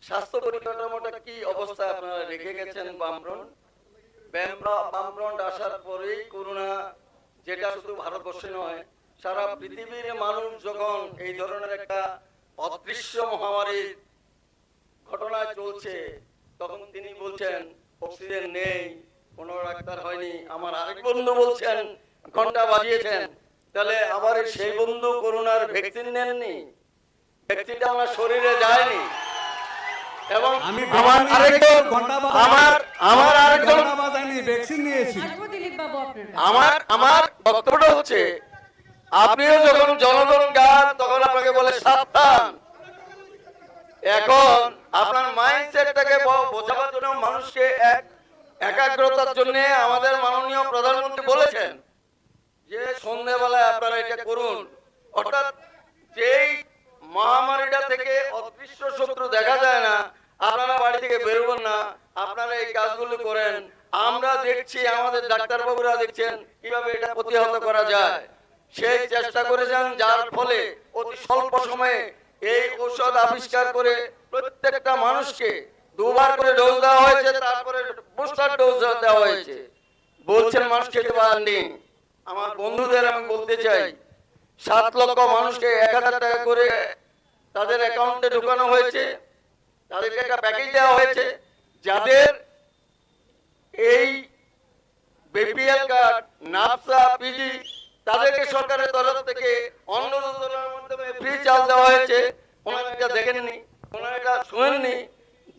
স্বাস্থ্য পরিকাঠামোটা কি অবস্থায় আপনারা রেখে গেছেন। বামফ্রন্ট আসার পরেই করোনা, যেটা শুধু ভারতবর্ষে নয় সারা পৃথিবীর মানুষ যখন এই ধরনের একটা অদৃশ্য মহামারীর ঘটনা চলছে, তখন তিনি বলছেন অক্সিজেন নেই, কোনো ডাক্তার হয়নি। আমার আরেক বন্ধু বলছেন ঘন্টা বাজিয়েছেন, তাহলে আবার সেই বন্ধু করোনার ভ্যাকসিন নেননি, ভ্যাকসিনটা আমার শরীরে যায়নি। এবং আমার বক্তব্য হচ্ছে, আপনিও যখন জনগণ গান তখন আপনাকে বলে সাবধান। এখন আপনার মাইন্ডসেটটাকে বোঝাবার জন্য মানুষকে একাগ্রতার জন্য আমাদের মাননীয় প্রধানমন্ত্রী বলেছেন যে সন্ধ্যাবেলায় আপনারা এটা করুন। অর্থাৎ যেই মহামারীটা থেকে অদৃশ্য শত্রু দেখা যায় না, আপনারা বাড়ি থেকে বেরোবেন না, আপনারা এই কাজগুলো করেন। আমরা দেখছি, আমাদের ডাক্তারবাবুরা দেখছেন কিভাবে এটা প্রতিহত করা যায়, সেই চেষ্টা করেছেন, যার ফলে অতি স্বল্প সময়ে এই ঔষধ আবিষ্কার করে প্রত্যেকটা মানুষকে 2 বার করে ডোজ দেওয়া হয়েছে, তারপরে বুস্টার ডোজ দেওয়া হয়েছে। বলছেন মানুষ খেতে পারেননি। আমার বন্ধুদের আমি বলতে চাই, 7 লক্ষ মানুষকে 1000 টাকা করে তাদের অ্যাকাউন্টে ঢোকানো হয়েছে, তাদেরকে একটা প্যাকেজ দেওয়া হয়েছে। যাদের এই বিপিএল কার্ড, নাফসা, পিজি, তাদেরকে সরকারের তরফ থেকে অন্ন যোজনার মাধ্যমে ফ্রি চাল দেওয়া হয়েছে। ওনারা এটা দেখেননি, ওনারা এটা শুনেননি।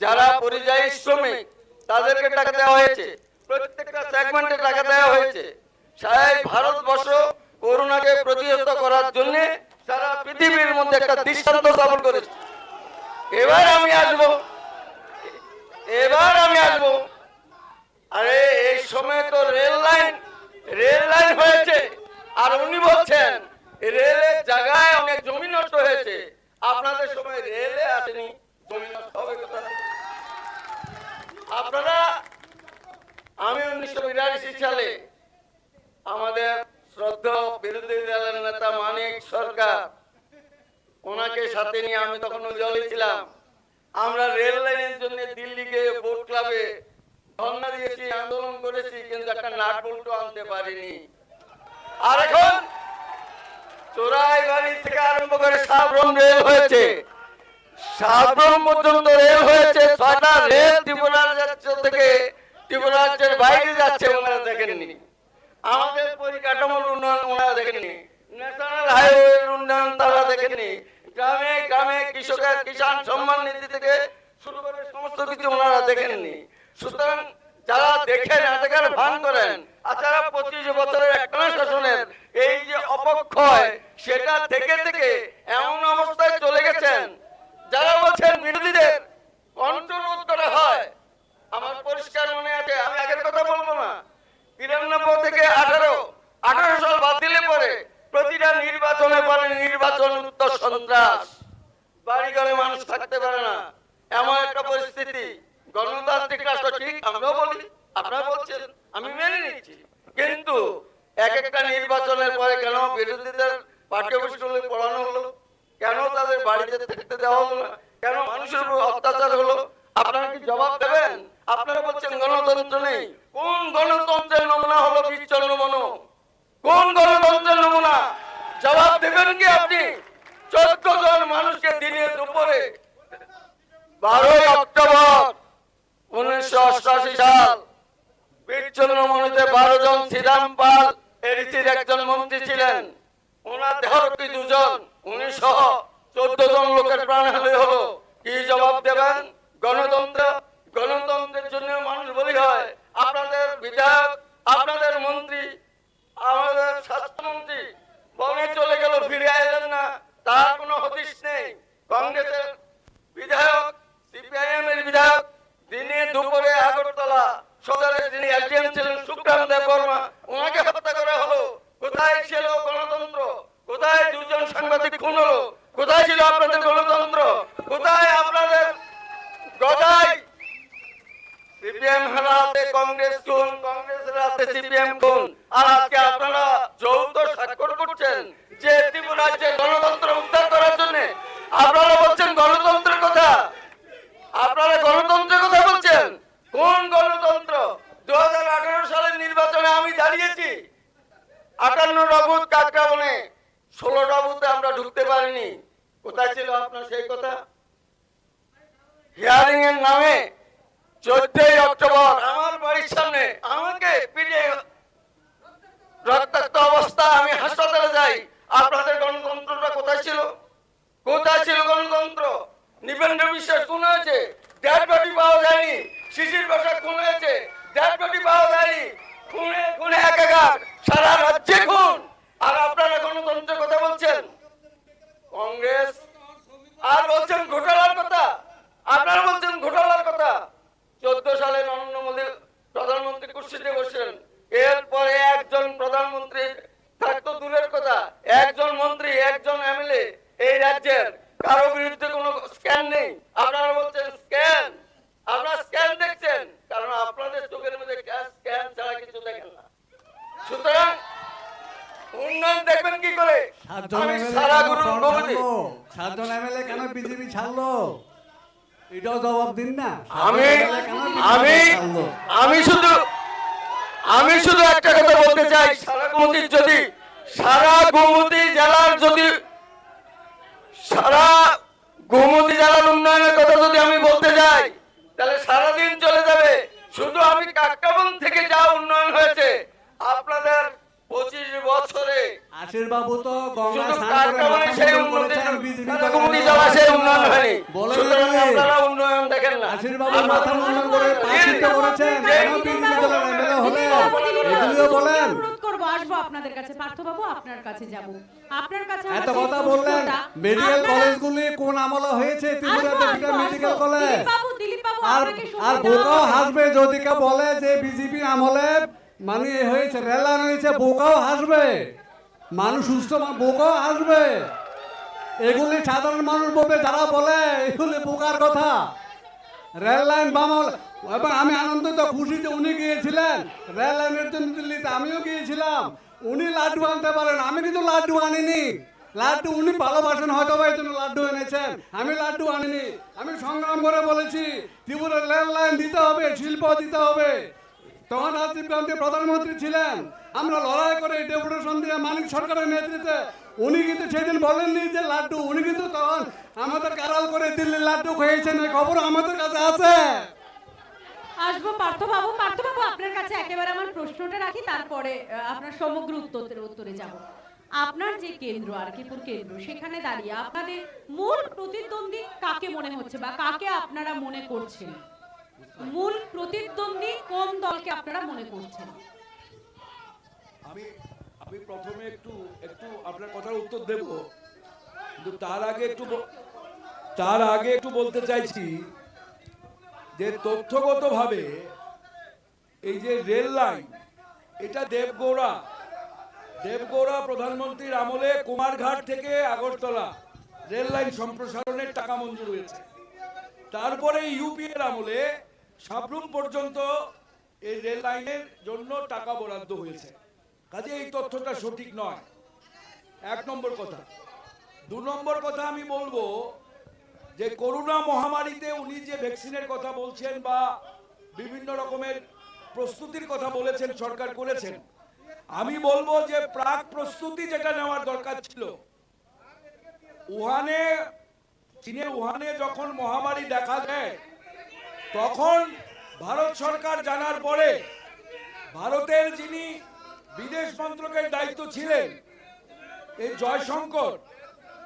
যারা পরিযায়ী শ্রমিক, তাদেরকে টাকা দেওয়া হয়েছে, প্রত্যেকটা সেগমেন্টে টাকা দেওয়া হয়েছে। সারা ভারতবর্ষ করোনাকে প্রতিহত করার জন্য সারা পৃথিবীর মধ্যে একটা দৃষ্টান্ত স্থাপন করেছে। এবার আমি আসবো, আরে এই সময় তো রেল লাইন হয়েছে, আর উনি বলছেন রেলের জায়গায় অনেক জমি নষ্ট হয়েছে। আপনাদের সময় রেলে আসেনি, জমি নষ্ট হবে কোথা থেকে? আপনারা, আমি 1982 সালে আমাদের শ্রদ্ধা বিরোধী দলের নেতা মানিক সরকার, ওনাকে সাথে নিয়ে আমি তখন দলে ছিলাম। আমরা রেল লাইনের জন্য দিল্লি গিয়ে বোট ক্লাবে ধর্ণা দিয়েছি, আন্দোলন করেছি, কিন্তু একটা নাট বল্টু আনতে পারিনি। আর এখন চোরাইবাড়ি থেকে আরম্ভ করে সাবরুম রেল হয়েছে, সাবরুম পর্যন্ত রেল হয়েছে। 6টা রেল ত্রিপুরা রাজ্য থেকে ত্রিপুরা রাজ্যের বাইরে যাচ্ছে, ওনারা দেখেননি। আমাদের পরিকাঠামোর উন্নয়ন ওনারা দেখেননি, ন্যাশনাল হাইওয়ের উন্নয়ন তারা দেখেননি, গ্রামে গ্রামে কিষাণ সম্মান নিধি থেকে শুরু করে সমস্ত কিছু ওনারা দেখেননি। সুতরাং যারা দেখে না দেখার ভান করেন, আর যারা 25 বছরের একটানা শাসনের এই যে অপক্ষয়, সেটা থেকে থেকে এমন অবস্থায় চলে গেছেন, যারা বলছেন বিরোধীদের কন্ট্রোল করা হয়। আমার পরিষ্কার মনে আছে, আমি আগের কথা বলবো না, 93 থেকে 18 সাল বাদ দিলে পরে প্রতিটা নির্বাচনে বলে নির্বাচন উত্তর সন্ত্রাস, বাড়ি ঘরে মানুষ থাকতে পারে না, এমন একটা পরিস্থিতি। গণতান্ত্রিক রাষ্ট্র ঠিক, আমরাও বলি, আপনারা বলছেন, আমি মেনে নিচ্ছি, কিন্তু এক একটা নির্বাচনের পরে কেন বিরোধীদের পাঠ্যপুস্তকে পড়ানো হলো, কেন তাদের বাড়িতে থাকতে দেওয়া হলো না, কেন মানুষের উপর অত্যাচার হলো? আপনারা কি জবাব দেবেন? আপনারা বলছেন গণতন্ত্র নেই। কোন গণতন্ত্রের নমুনা হলো বিচ্ছন্ন মনো? কোন গণতন্ত্রের নমুনা? জবাব দেবেন কি আপনি? 14 জন মানুষকে দিনে দুপুরে 12 অক্টোবর 1988 সাল বিচ্ছন্ন মনোতে 12 জন, শ্রীরাম পাল এডিসির একজন মন্ত্রী ছিলেন, ওনার দেহরক্ষী 2 জন, উনি সহ 14 জন লোকের প্রাণহানি হলো। কি জবাব দেবেন? গণতন্ত্রের জন্য মানুষ বলি হয়। আপনাদের বিধায়ক, আপনাদের মন্ত্রী, আমাদের স্বাস্থ্যমন্ত্রী বনে চলে গেল, ফিরে এলেন না, তার কোনো হদিশ নেই। কংগ্রেসের বিধায়ক, সিপিআইএম এর বিধায়ক দিনে দুপুরে আগরতলা সদরে যিনি এসডিএম ছিলেন সুখরাম দেববর্মা, ওনাকে হত্যা করা হলো। কোথায় ছিল গণতন্ত্র? কোথায় 2 জন সাংবাদিক খুন হলো? কোথায় ছিল আপনাদের গণতন্ত্র? কোথায় আপনাদের গদাই? সিপিএম হারাতে কংগ্রেস খুন, কংগ্রেসের হাতে সিপিএম খুন, আর আজকে আপনারা যৌথ স্বাক্ষর করছেন যে ত্রিপুরা রাজ্যে গণতন্ত্র উদ্ধার করার জন্য। আপনারা বলছেন গণতন্ত্রের কথা, আপনারা গণতন্ত্রের কথা বলছেন। কোন গণতন্ত্র? 2018 সালের নির্বাচনে আমি দাঁড়িয়েছি 58টা বুথ কাকরাবনে, 16টা বুথে আমরা ঢুকতে পারিনি। কোথায় ছিল আপনার সেই কথা? হিয়ারিং এর নামে 14 অক্টোবর আমার বাড়ির সামনে আমাকে পিটিয়ে রক্তাক্ত অবস্থা, আমি হাসপাতালে যাই। আপনাদের গণতন্ত্রটা কোথায় ছিল? কোথায় ছিল গণতন্ত্র? নিবেন্দ্র বিশ্বাস খুন হয়েছে, ডেড বডি পাওয়া যায়নি। শিশির বাসা খুন হয়েছে, ডেড বডি পাওয়া যায়নি। খুনে খুনে একাকার, সারা রাজ্যে খুন, আর আপনারা গণতন্ত্রের কথা বলছেন। কংগ্রেস আর বলছেন ঘোটালার কথা, আপনারা বলছেন ঘোটালার কথা। 14 সালে নরেন্দ্র মোদী প্রধানমন্ত্রী কুর্সিতে বসেন, এরপরে একজন প্রধানমন্ত্রী থাকতো দূরের কথা, একজন মন্ত্রী, একজন এমএলএ এই রাজ্যের, কারো বিরুদ্ধে কোনো স্ক্যান নেই। আপনারা বলছেন স্ক্যান, আপনারা স্ক্যান দেখছেন, কারণ আপনাদের চোখের মধ্যে স্ক্যান ছাড়া কিছু দেখেন না। সুতরাং উন্নয়ন দেখবেন কি করে? আমি সারা গুরু গোবিন্দ 7জন এমএলএ কেন বিজেপি ছাড়লো, এটাও জবাব দিন না। আমি শুধু একটা কথা বলতে চাই, সারা গোমতী জেলার উন্নয়নের কথা যদি আমি বলতে যাই, তাহলে সারাদিন চলে যাবে। শুধু আমি কাকরাবন থেকে যা উন্নয়ন হয়েছে আপনাদের 25 বছরে, আশীর্বাবু তো গঙ্গা শুধু স্নান করে কাকরাবনে মাথা সেই মুন্ডন উন্নয়ন, করেছেন, বিজেপি সারা গোমতী জেলা সেই উন্নয়ন হয়নি। সুতরাং আপনারা উন্নয়ন দেখেন না। আশীর্বাবু মাথা মুন্ডন করে পাশিত করেছেন, কেন বিজেপি দলের এমএলএ হলেন, এগুলিও বলেন। অনুরোধ করব, আসবো আপনাদের কাছে। পার্থবাবু, আপনার কাছে যাব। আপনার কাছে এত কথা বললেন, মেডিকেল কলেজগুলি কোন আমলে হয়েছে? ত্রিপুরাতে দুটো মেডিকেল কলেজ। দিলীপবাবু, আর আপনাকে আর সময় দেওয়া বোকাও হবে। হাসবে যদি কেউ বলে যে বিজেপি আমলে মানে হয়েছে, রেলান হয়েছে, বোকাও হাসবে। মানুষ সুস্থ, বোকাও হাসবে। এগুলি সাধারণ মানুষ বলবে, যারা বলে এগুলি বোকার কথা। রেল লাইন বামল, এবং আমি আনন্দিত খুশি যে উনি গিয়েছিলেন রেল লাইনের জন্য দিল্লিতে, আমিও গিয়েছিলাম। উনি লাড্ডু আনতে পারেন, আমি কিন্তু লাড্ডু আনিনি। লাড্ডু উনি ভালোবাসেন হয়তো বা এই জন্য লাড্ডু এনেছেন, আমি লাড্ডু আনিনি। আমি সংগ্রাম করে বলেছি ত্রিপুরা রেল লাইন দিতে হবে, শিল্প দিতে হবে। তখন রাজীব গান্ধী প্রধানমন্ত্রী ছিলেন, আমরা লড়াই করে ডেপুটেশন দিয়ে মানিক সরকারের নেতৃত্বে, উনি কিন্তু সেদিন বলেননি যে লাড্ডু, উনি কিন্তু তখন আমাদের কারাল করে দিল্লির লাড্ডু খেয়েছেন, এই খবর আমাদের কাছে আছে। আসবো পার্থবাবু। পার্থবাবু, আপনার কাছে একেবারে আমার প্রশ্নটা রাখি, তারপরে আপনার সমগ্র উত্তরে যাব। আপনার যে কেন্দ্র আরকিপুর কেন্দ্র, সেখানে দাঁড়িয়ে আপনাদের মূল প্রতিদ্বন্দ্বী কাকে মনে হচ্ছে বা কাকে আপনারা মনে করছেন? মূল প্রতিদ্বন্দ্বী কোন দলকে আপনারা মনে করছেন? আমি আমি প্রথমে একটু একটু আপনার কথার উত্তর দেব, কিন্তু তার আগে একটু বলতে চাইছি যে তথ্যগতভাবে এই যে রেল লাইন, এটা দেবগৌড়া প্রধানমন্ত্রীর আমলে কুমারঘাট থেকে আগরতলা রেল লাইন সম্প্রসারণের টাকা মঞ্জুর হয়েছে। তারপরে ইউপিএর আমলে সাবরুম পর্যন্ত এই রেল লাইনের জন্য টাকা বরাদ্দ হয়েছে। কাজে এই তথ্যটা সঠিক নয়, এক নম্বর কথা। দু নম্বর কথা আমি বলবো যে করোনা মহামারীতে উনি যে ভ্যাকসিনের কথা বলছেন বা বিভিন্ন রকমের প্রস্তুতির কথা বলেছেন, সরকার করেছেন, আমি বলবো যে প্রাক প্রস্তুতি যেটা নেওয়ার দরকার ছিল, চীনের উহানে যখন মহামারী দেখা দেয় তখন ভারত সরকার জানার পরে ভারতের যিনি বিদেশ মন্ত্রকের দায়িত্ব ছিলেন এই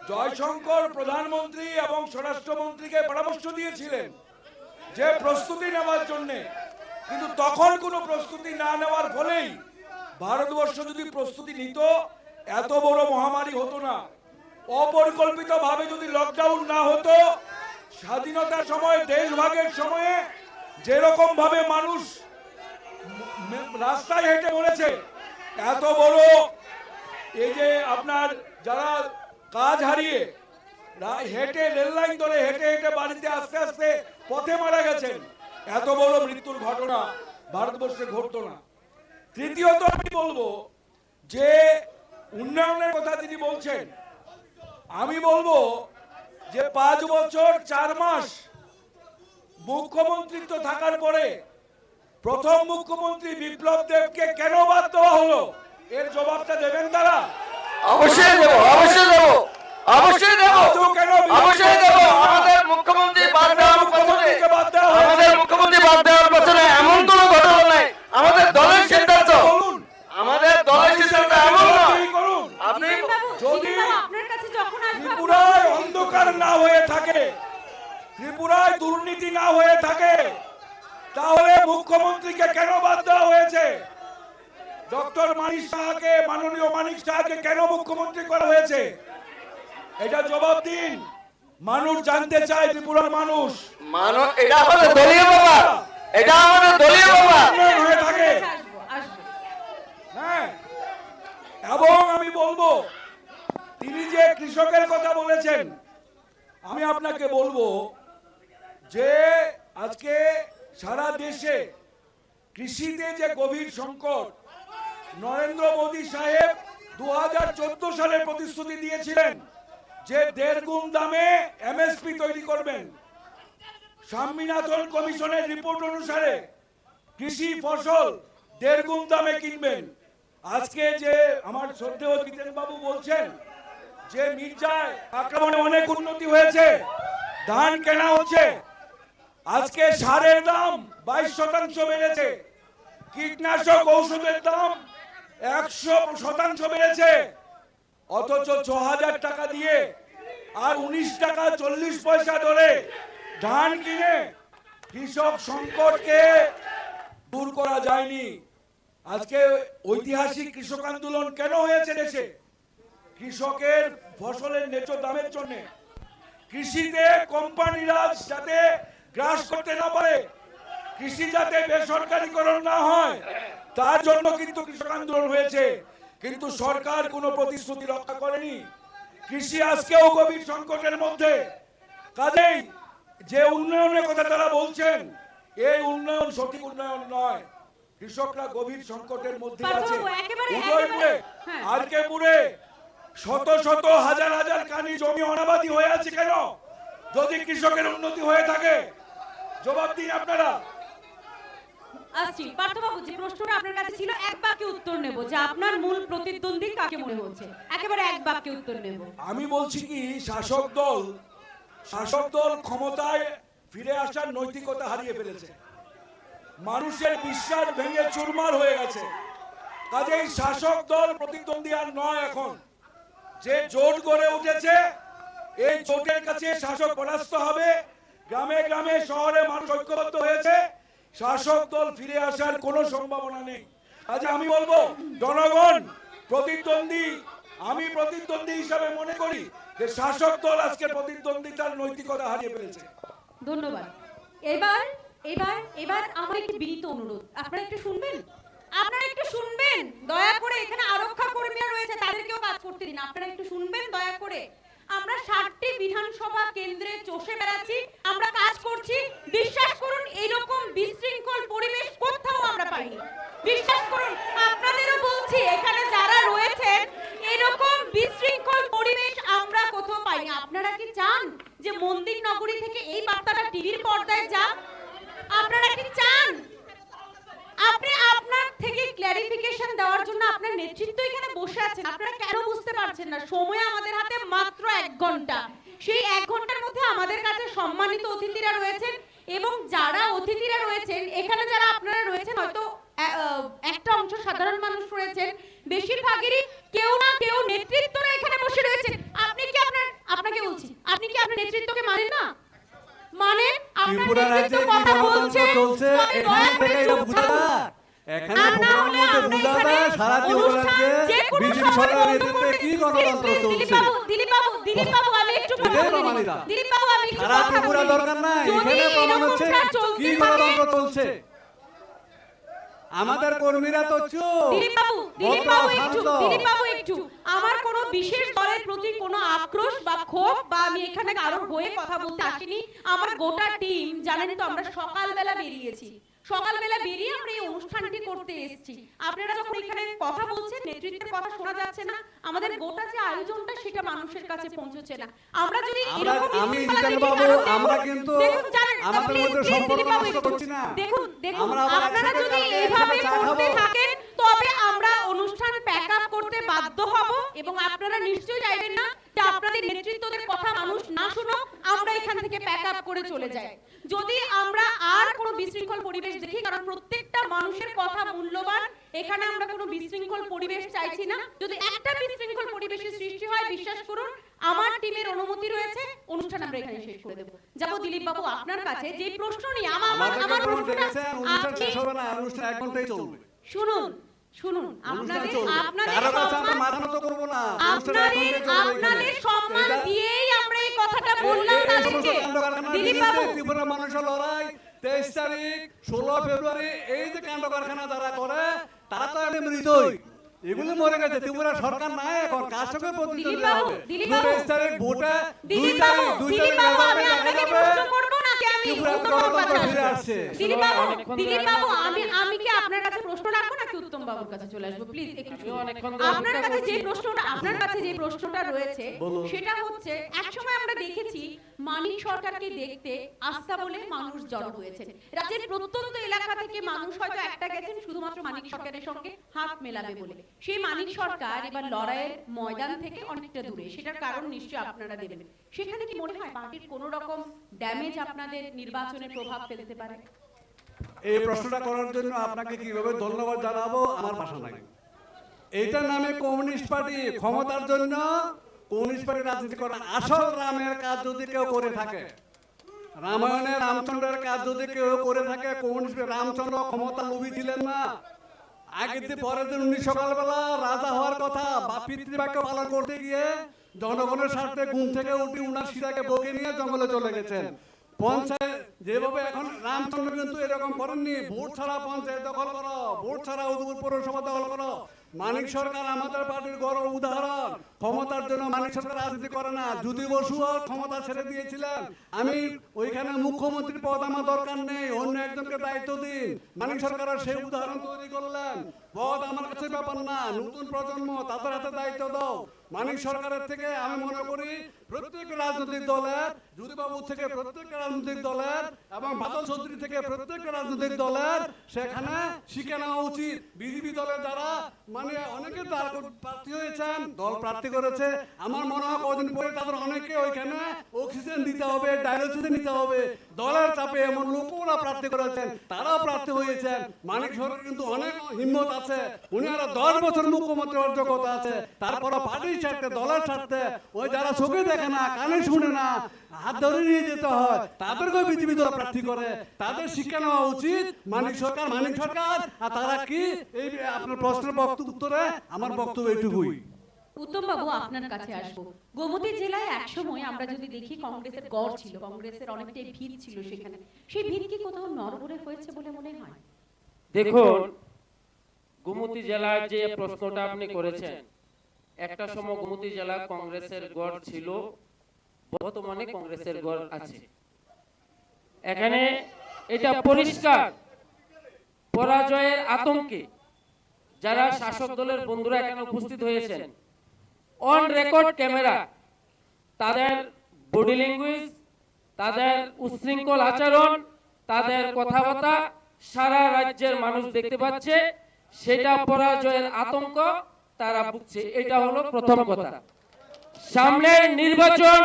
জয়শঙ্কর প্রধানমন্ত্রী এবং স্বরাষ্ট্রমন্ত্রীকে পরামর্শ দিয়েছিলেন যে প্রস্তুতি নেওয়ার জন্য, কিন্তু তখন কোনো প্রস্তুতি না নেওয়ার ফলেই ভারতবর্ষ যদি প্রস্তুতি নিত এত বড় মহামারী হতো না। অপরিকল্পিতভাবে যদি লকডাউন না হতো, স্বাধীনতার সময় দেশভাগের সময়ে যেরকম ভাবে মানুষ রাস্তায় হেঁটে মরেছে, এত বড় এই যে আপনার যারা কাজ হারিয়ে হেঁটে রেল লাইন ধরে হেঁটে হেঁটে বাড়িতে আস্তে আস্তে পথে মারা গেছেন, এত বড় মৃত্যুর ঘটনা ভারতবর্ষে ঘটতো না। তৃতীয়ত আমি বলবো যে উন্নয়নের কথা তিনি বলছেন, আমি বলবো যে 5 বছর 4 মাস মুখ্যমন্ত্রিত্ব থাকার পরে প্রথম মুখ্যমন্ত্রী বিপ্লব দেবকে কেন বাদ দেওয়া হলো, এর জবাবটা দেবেন তারা? অবশ্যই দেব, অবশ্যই দেব, অবশ্যই দেব, অবশ্যই দেব। আমাদের মুখ্যমন্ত্রী বাদ দেওয়ার পেছনে এমন কোনো ঘটনা নাই, আমাদের দলের সিদ্ধান্ত, আমাদের দলের সিদ্ধান্ত এমন নয়। আপনি যদি আপনার কাছে যখন আসবে ত্রিপুরায় অন্ধকার না হয়ে থাকে, ত্রিপুরায় দুর্নীতি না হয়ে থাকে, তাহলে মুখ্যমন্ত্রীকে কেন বাদ দেওয়া হয়েছে? ডক্টর মাননীয় মানিক সাহাকে কেন মুখ্যমন্ত্রী করা হয়েছে? এটা জবাব দিন। মানুষ জানতে চায়, ত্রিপুরার মানুষ। এটা আমাদের দলীয় ব্যাপার, এটা আমাদের দলীয় ব্যাপার হয়ে থাকে। আসবো। হ্যাঁ, এবং আমি বলবো তিনি যে কৃষকের কথা বলেছেন, আমি আপনাকে বলবো যে আজকে সারা দেশে কৃষিতে যে গভীর সংকট, নরেন্দ্র মোদী সাহেব 2014 সালে প্রতিশ্রুতি দিয়েছিলেন যে 1.5 গুণ দামে এমএসপি তৈরি করবেন। স্বামীনাথন কমিশনের রিপোর্ট অনুসারে কৃষি ফসল 1.5 গুণ দামে কিনবেন। আজকে যে আমার শ্রদ্ধেয় জিতেন বাবু বলছেন যে মির্জায় আক্রমণে অনেক উন্নতি হয়েছে, ধান কেনা হচ্ছে, আজকে সারের দাম 22% বেড়েছে, কীটনাশক ঔষধের দাম 100% বেড়েছে, অথচ 6000 টাকা দিয়ে আর 19 টাকা 40 পয়সা দরে ধান কিনে কৃষক সংকটকে দূর করা যায়নি। আজকে ঐতিহাসিক কৃষক আন্দোলন কেন হয়েছে দেশে? কৃষকের ফসলের ন্যায্য দামের জন্য, কৃষিতে কোম্পানিরা যাতে গ্রাস করতে না পারে, কৃষি যাতে বেসরকারীকরণ না হয়, তার জন্য কিন্তু কৃষক আন্দোলন হয়েছে। কিন্তু সরকার কোনো প্রতিশ্রুতি রক্ষা করেনি। কৃষি আজকেও গভীর সংকটের মধ্যে। কাজেই যে উন্নয়নের কথা তারা বলছেন, এই উন্নয়ন সঠিক উন্নয়ন নয়। কৃষকরা গভীর সংকটের মধ্যে আছে। উদয়পুরে, আরকেপুরে শত শত হাজার হাজার কানি জমি অনাবাদি হয়ে আছে কেন? যদি কৃষকের উন্নতি হয়ে থাকে, জবাব দিন আপনারা। আসছি পার্থবাবু, যে প্রশ্নটা আপনার কাছে ছিল এক বাক্যে উত্তর নেব, যে আপনার মূল প্রতিদ্বন্দ্বী কাকে মনে হচ্ছে, একেবারে এক বাক্যে উত্তর নেব। আমি বলছি কি, শাসক দল ক্ষমতায় ফিরে আসার নৈতিকতা হারিয়ে ফেলেছে, মানুষের বিশ্বাস ভেঙে চুরমার হয়ে গেছে। কাজেই শাসক দল প্রতিদ্বন্দ্বী আর নয়। এখন যে জোট গড়ে উঠেছে, এই জোটের কাছে শাসক পরাস্ত হবে। গ্রামে গ্রামে শহরে মানুষ ঐক্যবদ্ধ হয়েছে, শাসক দল ফিরে আসার কোনো সম্ভাবনা নেই। আজ আমি বলবো জনগণ প্রতিদ্বন্দ্বী, আমি প্রতিদ্বন্দ্বী হিসাবে মনে করি যে শাসক দল আজকে প্রতিদ্বন্দ্বিতার নৈতিকতা হারিয়ে ফেলেছে। ধন্যবাদ। এবার এবার এবার আমার একটি বিনীত অনুরোধ, আপনারা একটু শুনবেন, আপনারা একটু শুনবেন দয়া করে। এখানে আরক্ষা কর্মীরা রয়েছে, তাদেরকেও কাজ করতে দিন। আপনারা একটু শুনবেন দয়া করে। আমরা 60টি বিধানসভা কেন্দ্রে চষে বেড়াচ্ছি, আমরা কাজ করছি। বিশ্বাস করুন এইরকম বিশৃঙ্খল পরিবেশ কোথাও আমরা পাইনি। বিশ্বাস করুন, আপনাদেরও বলছি, এখানে যারা রয়েছেন এরকম বিশৃঙ্খল পরিবেশ আমরা কোথাও পাইনি। আপনারা কি চান যে মন্দির নগরী থেকে এই বার্তাটা টিভির পর্দায় যাক? আপনারা কি চান? আপনি আপনার থেকে ক্ল্যারিফিকেশন দেওয়ার জন্য আপনার নেতৃত্ব এখানে বসে আছেন, আপনারা কেন বুঝতে পারছেন না? সময় আমাদের হাতে মাত্র 1 ঘন্টা। সেই 1 ঘন্টার মধ্যে আমাদের কাছে সম্মানিত অতিথিরা রয়েছেন, এবং যারা অতিথিরা রয়েছেন এখানে, যারা আপনারা রয়েছেন, হয়তো একটা অংশ সাধারণ মানুষ রয়েছেন, বেশিরভাগেরই কেউ না কেউ নেতৃত্বরা এখানে বসে রয়েছেন। আপনি কি আপনাকে বলছি, আপনি কি আপনার নেতৃত্বকে মানেন না? মানে ত্রিপুরা রাজ্যে কি গণতন্ত্র চলছে এখানে থেকে এটা বুঝা যায়? এখানে প্রোগ্রামের মধ্যে বুঝা যায় সারা ত্রিপুরা রাজ্যে বিজেপি সরকারের নেতৃত্বে কি গণতন্ত্র চলছে। দিলীপ বাবু আমি একটু কথা বলি। দিলীপ বাবু আমি একটু সারা কথা ত্রিপুরা বলি। দরকার নাই, এখানে প্রমাণ হচ্ছে কি গণতন্ত্র চলছে। আমাদের কর্মীরা তো চুপ। দিলীপ বাবু একটু আমার কোনো বিশেষ দলের প্রতি কোনো আক্রোশ বা ক্ষোভ বা আমি এখানে কারোর হয়ে কথা বলতে আসিনি। আমার গোটা টিম, জানেন তো, আমরা সকালবেলা বেরিয়েছি। সকালবেলা বেরিয়ে আমরা এই অনুষ্ঠানটি করতে এসেছি। আপনারা যখন এখানে কথা বলছেন, নেতৃত্বের কথা শোনা যাচ্ছে না, আমাদের গোটা যে আয়োজনটা সেটা মানুষের কাছে পৌঁছচ্ছে না। আমরা যদি আমি জিতেন বাবু, আমরা কিন্তু আমাদের মধ্যে সম্পর্ক নষ্ট করছি না। দেখুন আপনারা যদি এইভাবে করতে থাকেন তবে আমরা অনুষ্ঠান প্যাক আপ করতে বাধ্য হব, এবং আপনারা নিশ্চয়ই চাইবেন না যে আপনাদের নেতৃত্বদের কথা মানুষ না শুনো, আমরা এখান থেকে প্যাক আপ করে চলে যাই। যদি আমরা আর কোনো বিশৃঙ্খল পরিবেশ দেখি, কারণ প্রত্যেকটা মানুষের কথা মূল্যবান, এখানে আমরা কোনো বিশৃঙ্খল পরিবেশ চাইছি না। যদি একটা বিশৃঙ্খল পরিবেশের সৃষ্টি হয়, বিশ্বাস করুন আমার টিমের অনুমতি রয়েছে, অনুষ্ঠান আমরা এখানে শেষ করে দেব। যাব দিলীপ বাবু আপনার কাছে, যে প্রশ্ন নিয়ে আমার অনুষ্ঠান শেষ হবে না, অনুষ্ঠান 1 ঘন্টাই চলবে। শুনুন আপনাদের সম্মান দিয়েই আমরা এই কথাটা বললাম তাদেরকে। দিলীপ বাবু, ত্রিপুরা মানুষের লড়াই 23 তারিখ 16 ফেব্রুয়ারি এই যে কাণ্ড কারখানা যারা করে তারা তো এমনি মৃতই, এগুলো মরে গেছে। ত্রিপুরা সরকার নাই এখন, কার সঙ্গে প্রতিদ্বন্দ্বিতা হবে? 23 তারিখ ভোটে 2 তারিখ আমি আপনাকে প্রশ্ন করব নাকি আমি ফিরে আসছে। দিলীপ বাবু আমি কি আপনার কাছে প্রশ্ন রাখবো নাকি উত্তম বাবুর কাছে চলে আসবো? প্লিজ একটু আপনার কাছে যে প্রশ্নটা রয়েছে সেটা হচ্ছে, একসময় আমরা দেখেছি মানিক সরকারকে দেখতে আস্থা বলে মানুষ জড়ো হয়েছে। রাজ্যের প্রত্যন্ত এলাকা থেকে মানুষ হয়তো একটা গেছেন শুধুমাত্র মানিক সরকারের সঙ্গে হাত মেলাবে বলে। সেই মানিক সরকার এবার লড়াইয়ের ময়দান থেকে অনেকটা দূরে, সেটার কারণ নিশ্চয়ই আপনারা দেবেন। সেখানে কি মনে হয় পার্টির কোনো রকম ড্যামেজ আপনাদের নির্বাচনে প্রভাব ফেলতে পারে? এই প্রশ্নটা করার জন্য আপনাকে কিভাবে ধন্যবাদ জানাবো আমার ভাষা নাই। এইটার নামে কমিউনিস্ট পার্টি ক্ষমতার জন্য কমিউনিস্ট পার্টি রাজনীতি করে। আসল রামের কাজ যদি কেউ করে থাকে, রামায়ণে রামচন্দ্রের কাজ যদি কেউ করে থাকে, কমিউনিস্ট রামচন্দ্র ক্ষমতা লোভী ছিলেন না। আগের দিন পরের দিন উনি সকালবেলা রাজা হওয়ার কথা বা পিতৃবাক্য পালন করতে গিয়ে জনগণের স্বার্থে ঘুম থেকে উঠে উনার সীতাকে বকে নিয়ে জঙ্গলে চলে গেছেন। পঞ্চায়েত যেভাবে এখন রামচন্দ্র কিন্তু এরকম করেননি, ভোট ছাড়া পঞ্চায়েত দখল করো, ভোট ছাড়া উদয়পুর পৌরসভা দখল করো। মানিক সরকার আমাদের পার্টির গর্ব উদাহরণ। ক্ষমতার জন্য মানিক সরকার রাজনীতি করে না। জ্যোতি বসু ক্ষমতা ছেড়ে দিয়েছিলেন, আমি ওইখানে মুখ্যমন্ত্রীর পদ আমার দরকার নেই, অন্য একজনকে দায়িত্ব দিন। মানিক সরকারের সেই উদাহরণ তৈরি করলেন। পদ আমার কাছে ব্যাপার না, নতুন প্রজন্ম তাদের হাতে দায়িত্ব দাও। মানিক সরকারের থেকে আমি মনে করি প্রত্যেক রাজনৈতিক দলের, জ্যোতিবাবু থেকে প্রত্যেক রাজনৈতিক দলের এবং বাদল চৌধুরী থেকে প্রত্যেক রাজনৈতিক দলের সেখানে শিখে নেওয়া উচিত। বিজেপি দলের যারা মানে অনেকে প্রার্থী হয়েছেন, দল প্রার্থী করেছে। আমার মনে হয় কদিন পরে তাদের অনেকে ওইখানে অক্সিজেন দিতে হবে, ডায়ালিসিস নিতে হবে। দলের চাপে এমন লোকরা প্রার্থী করেছেন, তারাও প্রার্থী হয়েছেন। মানিক সরকার কিন্তু অনেক হিম্মত আছে, উনি আরো 10 বছর মুখ্যমন্ত্রী হওয়ার যোগ্যতা আছে। তারপরে পার্টির স্বার্থে, দলের স্বার্থে, ওই যারা চোখে দেখে না, কানে শুনে না, হাত ধরে নিয়ে যেতে হয়, তাদেরকেও বিজেপি দল প্রার্থী করে। তাদের শিক্ষা নেওয়া উচিত। মানিক সরকার, আর তারা কি? এই আপনার প্রশ্নের উত্তরে আমার বক্তব্য এইটুকুই। উত্তম বাবু, আপনার কাছে আসবো। গোমতী জেলায় একসময় আমরা যদি দেখি কংগ্রেসের গড় ছিল, কংগ্রেসের অনেকটাই ভিড় ছিল সেখানে। সেই ভিড় কি কোথাও নড়বড়ে হয়েছে বলে মনে হয়? দেখুন, গোমতী জেলার যে প্রশ্নটা আপনি করেছেন, একটা সময় গোমতী জেলা কংগ্রেসের গড় ছিল, বর্তমানে কংগ্রেসের গড় আছে। এখানে এটা পরিষ্কার পরাজয়ের আতঙ্কে যারা শাসক দলের বন্ধুরা এখানে উপস্থিত হয়েছেন, অন রেকর্ড ক্যামেরা তাদের বডি ল্যাঙ্গুয়েজ, তাদের উচ্ছৃঙ্খল আচরণ, তাদের কথাবার্তা সারা রাজ্যের মানুষ দেখতে পাচ্ছে। সেটা পরাজয়ের আতঙ্ক তারা ভুগছে। এটা হলো প্রথম কথা। সামনের নির্বাচন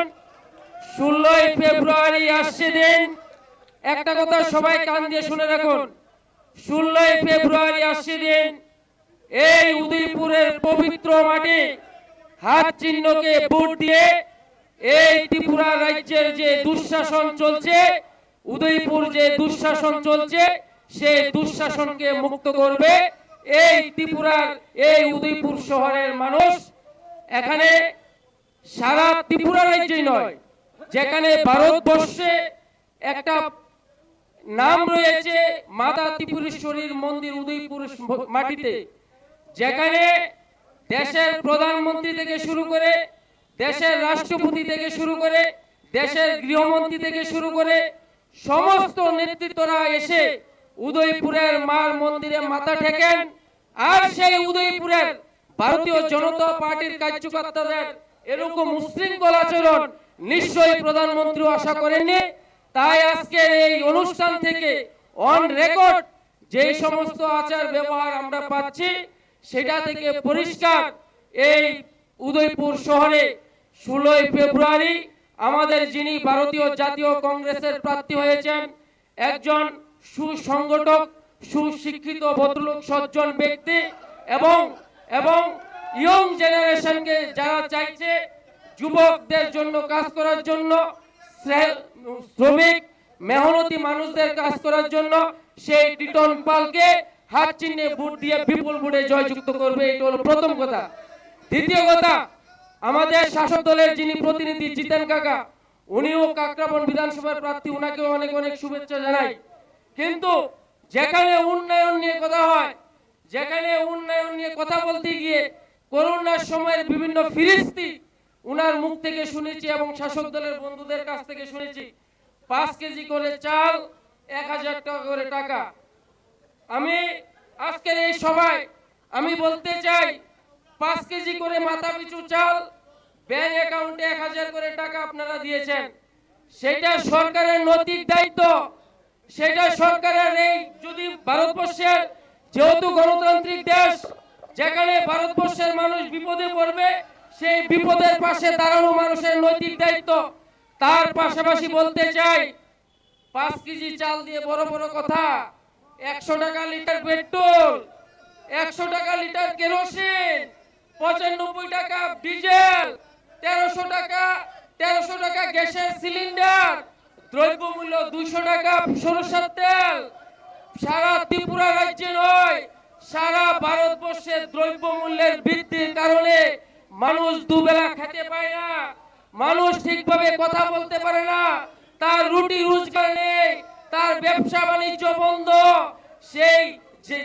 16 ফেব্রুয়ারি আসছে দিন। একটা কথা সবাই কান দিয়ে শুনে রাখুন, 16 ফেব্রুয়ারি আসছে দিন এই উদয়পুরের পবিত্র মাটি হাত চিহ্নকে ভোট দিয়ে এই ত্রিপুরা রাজ্যের যে দুঃশাসন চলছে, উদয়পুর যে দুঃশাসন চলছে, সেই দুঃশাসনকে মুক্ত করবে এই ত্রিপুরার, এই উদয়পুর শহরের মানুষ। এখানে সারা ত্রিপুরা রাজ্যই নয়, যেখানে ভারতবর্ষে একটা নাম রয়েছে মাতা ত্রিপুরেশ্বরীর মন্দির উদয়পুর মাটিতে, যেখানে দেশের প্রধানমন্ত্রী থেকে শুরু করে, দেশের রাষ্ট্রপতি থেকে শুরু করে, দেশের গৃহমন্ত্রী থেকে শুরু করে সমস্ত নেতৃত্বরা এসে উদয়পুরের মার মন্দিরে মাথা ঠেকেন। আর সেই উদয়পুরের ভারতীয় জনতা পার্টির কার্যকর্তাদের এরকম উচ্ছৃঙ্খল আচরণ নিশ্চয়ই প্রধানমন্ত্রী আশা করেননি। তাই আজকের এই অনুষ্ঠান থেকে অন রেকর্ড যে সমস্ত আচার ব্যবহার আমরা পাচ্ছি, সেটা থেকে পরিষ্কার এই উদয়পুর শহরে 16 ফেব্রুয়ারি আমাদের যিনি ভারতীয় জাতীয় কংগ্রেসের প্রার্থী হয়েছেন, একজন সুসংগঠক, সুশিক্ষিত ভদ্রলোক, সজ্জন ব্যক্তি, এবং ইয়ং জেনারেশনকে যারা চাইছে যুবকদের জন্য কাজ করার জন্য, শ্রমিক মেহনতি মানুষদের কাজ করার জন্য, সেই টিটন পালকে হাত চিহ্নে ভোট দিয়ে বিপুল ভোটে জয়যুক্ত করবে। এটা হলো প্রথম কথা। দ্বিতীয় কথা, আমাদের শাসক দলের যিনি প্রতিনিধি জিতেন কাকা, উনিও কাকরাবন বিধানসভার প্রার্থী, উনাকেও অনেক অনেক শুভেচ্ছা জানাই। কিন্তু যেখানে উন্নয়ন নিয়ে কথা হয়, যেখানে উন্নয়ন নিয়ে কথা বলতে গিয়ে করোনার সময়ের বিভিন্ন ফিরিস্তি উনার মুখ থেকে শুনেছি এবং শাসক দলের বন্ধুদের কাছ থেকে শুনেছি। 5 কেজি করে চাল, 1000 টাকা করে টাকা। আমি আজকের এই সভায় আমি বলতে চাই, 5 কেজি করে মাথা পিছু চাল, ব্যাংক অ্যাকাউন্টে 1000 করে টাকা আপনারা দিয়েছেন। সেটা সরকারের নৈতিক দায়িত্ব, সেটা সরকারের। এই যদি ভারতবর্ষের, যেহেতু গণতান্ত্রিক দেশ, যেখানে ভারতবর্ষের মানুষ বিপদে পড়বে, সেই বিপদের পাশে দাঁড়ানো মানুষের নৈতিক দায়িত্ব। তার পাশাপাশি বলতে চাই, 5 কেজি চাল দিয়ে বড় বড় কথা, 100 টাকা লিটার পেট্রোল, 100 টাকা লিটার কেরোসিন, 95 টাকা ডিজেল, 1300 টাকা গ্যাসের সিলিন্ডার, দ্রব্যমূল্য 200 টাকা সরষের তেল। সারা ত্রিপুরা রাজ্যে নয়, সারা ভারতবর্ষের দ্রব্যমূল্যের বৃদ্ধির কারণে মানুষ দুবেলা খেতে পায় না, মানুষ ঠিকভাবে কথা বলতে পারে না, তার রুটি রোজগার নেই, তার ব্যবসা বাণিজ্য বন্ধ। সেই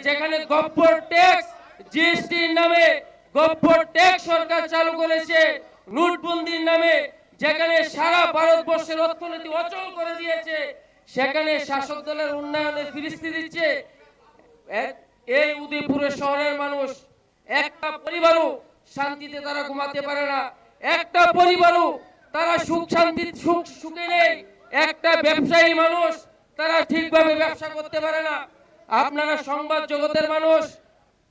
যেখানে গব্বর ট্যাক্স, জিএসটির নামে গব্বর ট্যাক্স সরকার চালু করেছে, নোটবন্দির নামে যেখানে সারা ভারতবর্ষের অর্থনীতি অচল করে দিয়েছে, সেখানে শাসক দলের উন্নয়নের ফিরিস্তি দিচ্ছে। এই উদয়পুরের শহরের মানুষ একটা পরিবারও শান্তিতে তারা ঘুমাতে পারে না, একটা পরিবারও তারা সুখে নেই, একটা ব্যবসায়ী মানুষ তারা ঠিকভাবে ব্যবসা করতে পারে না। আপনারা সংবাদ জগতের মানুষ,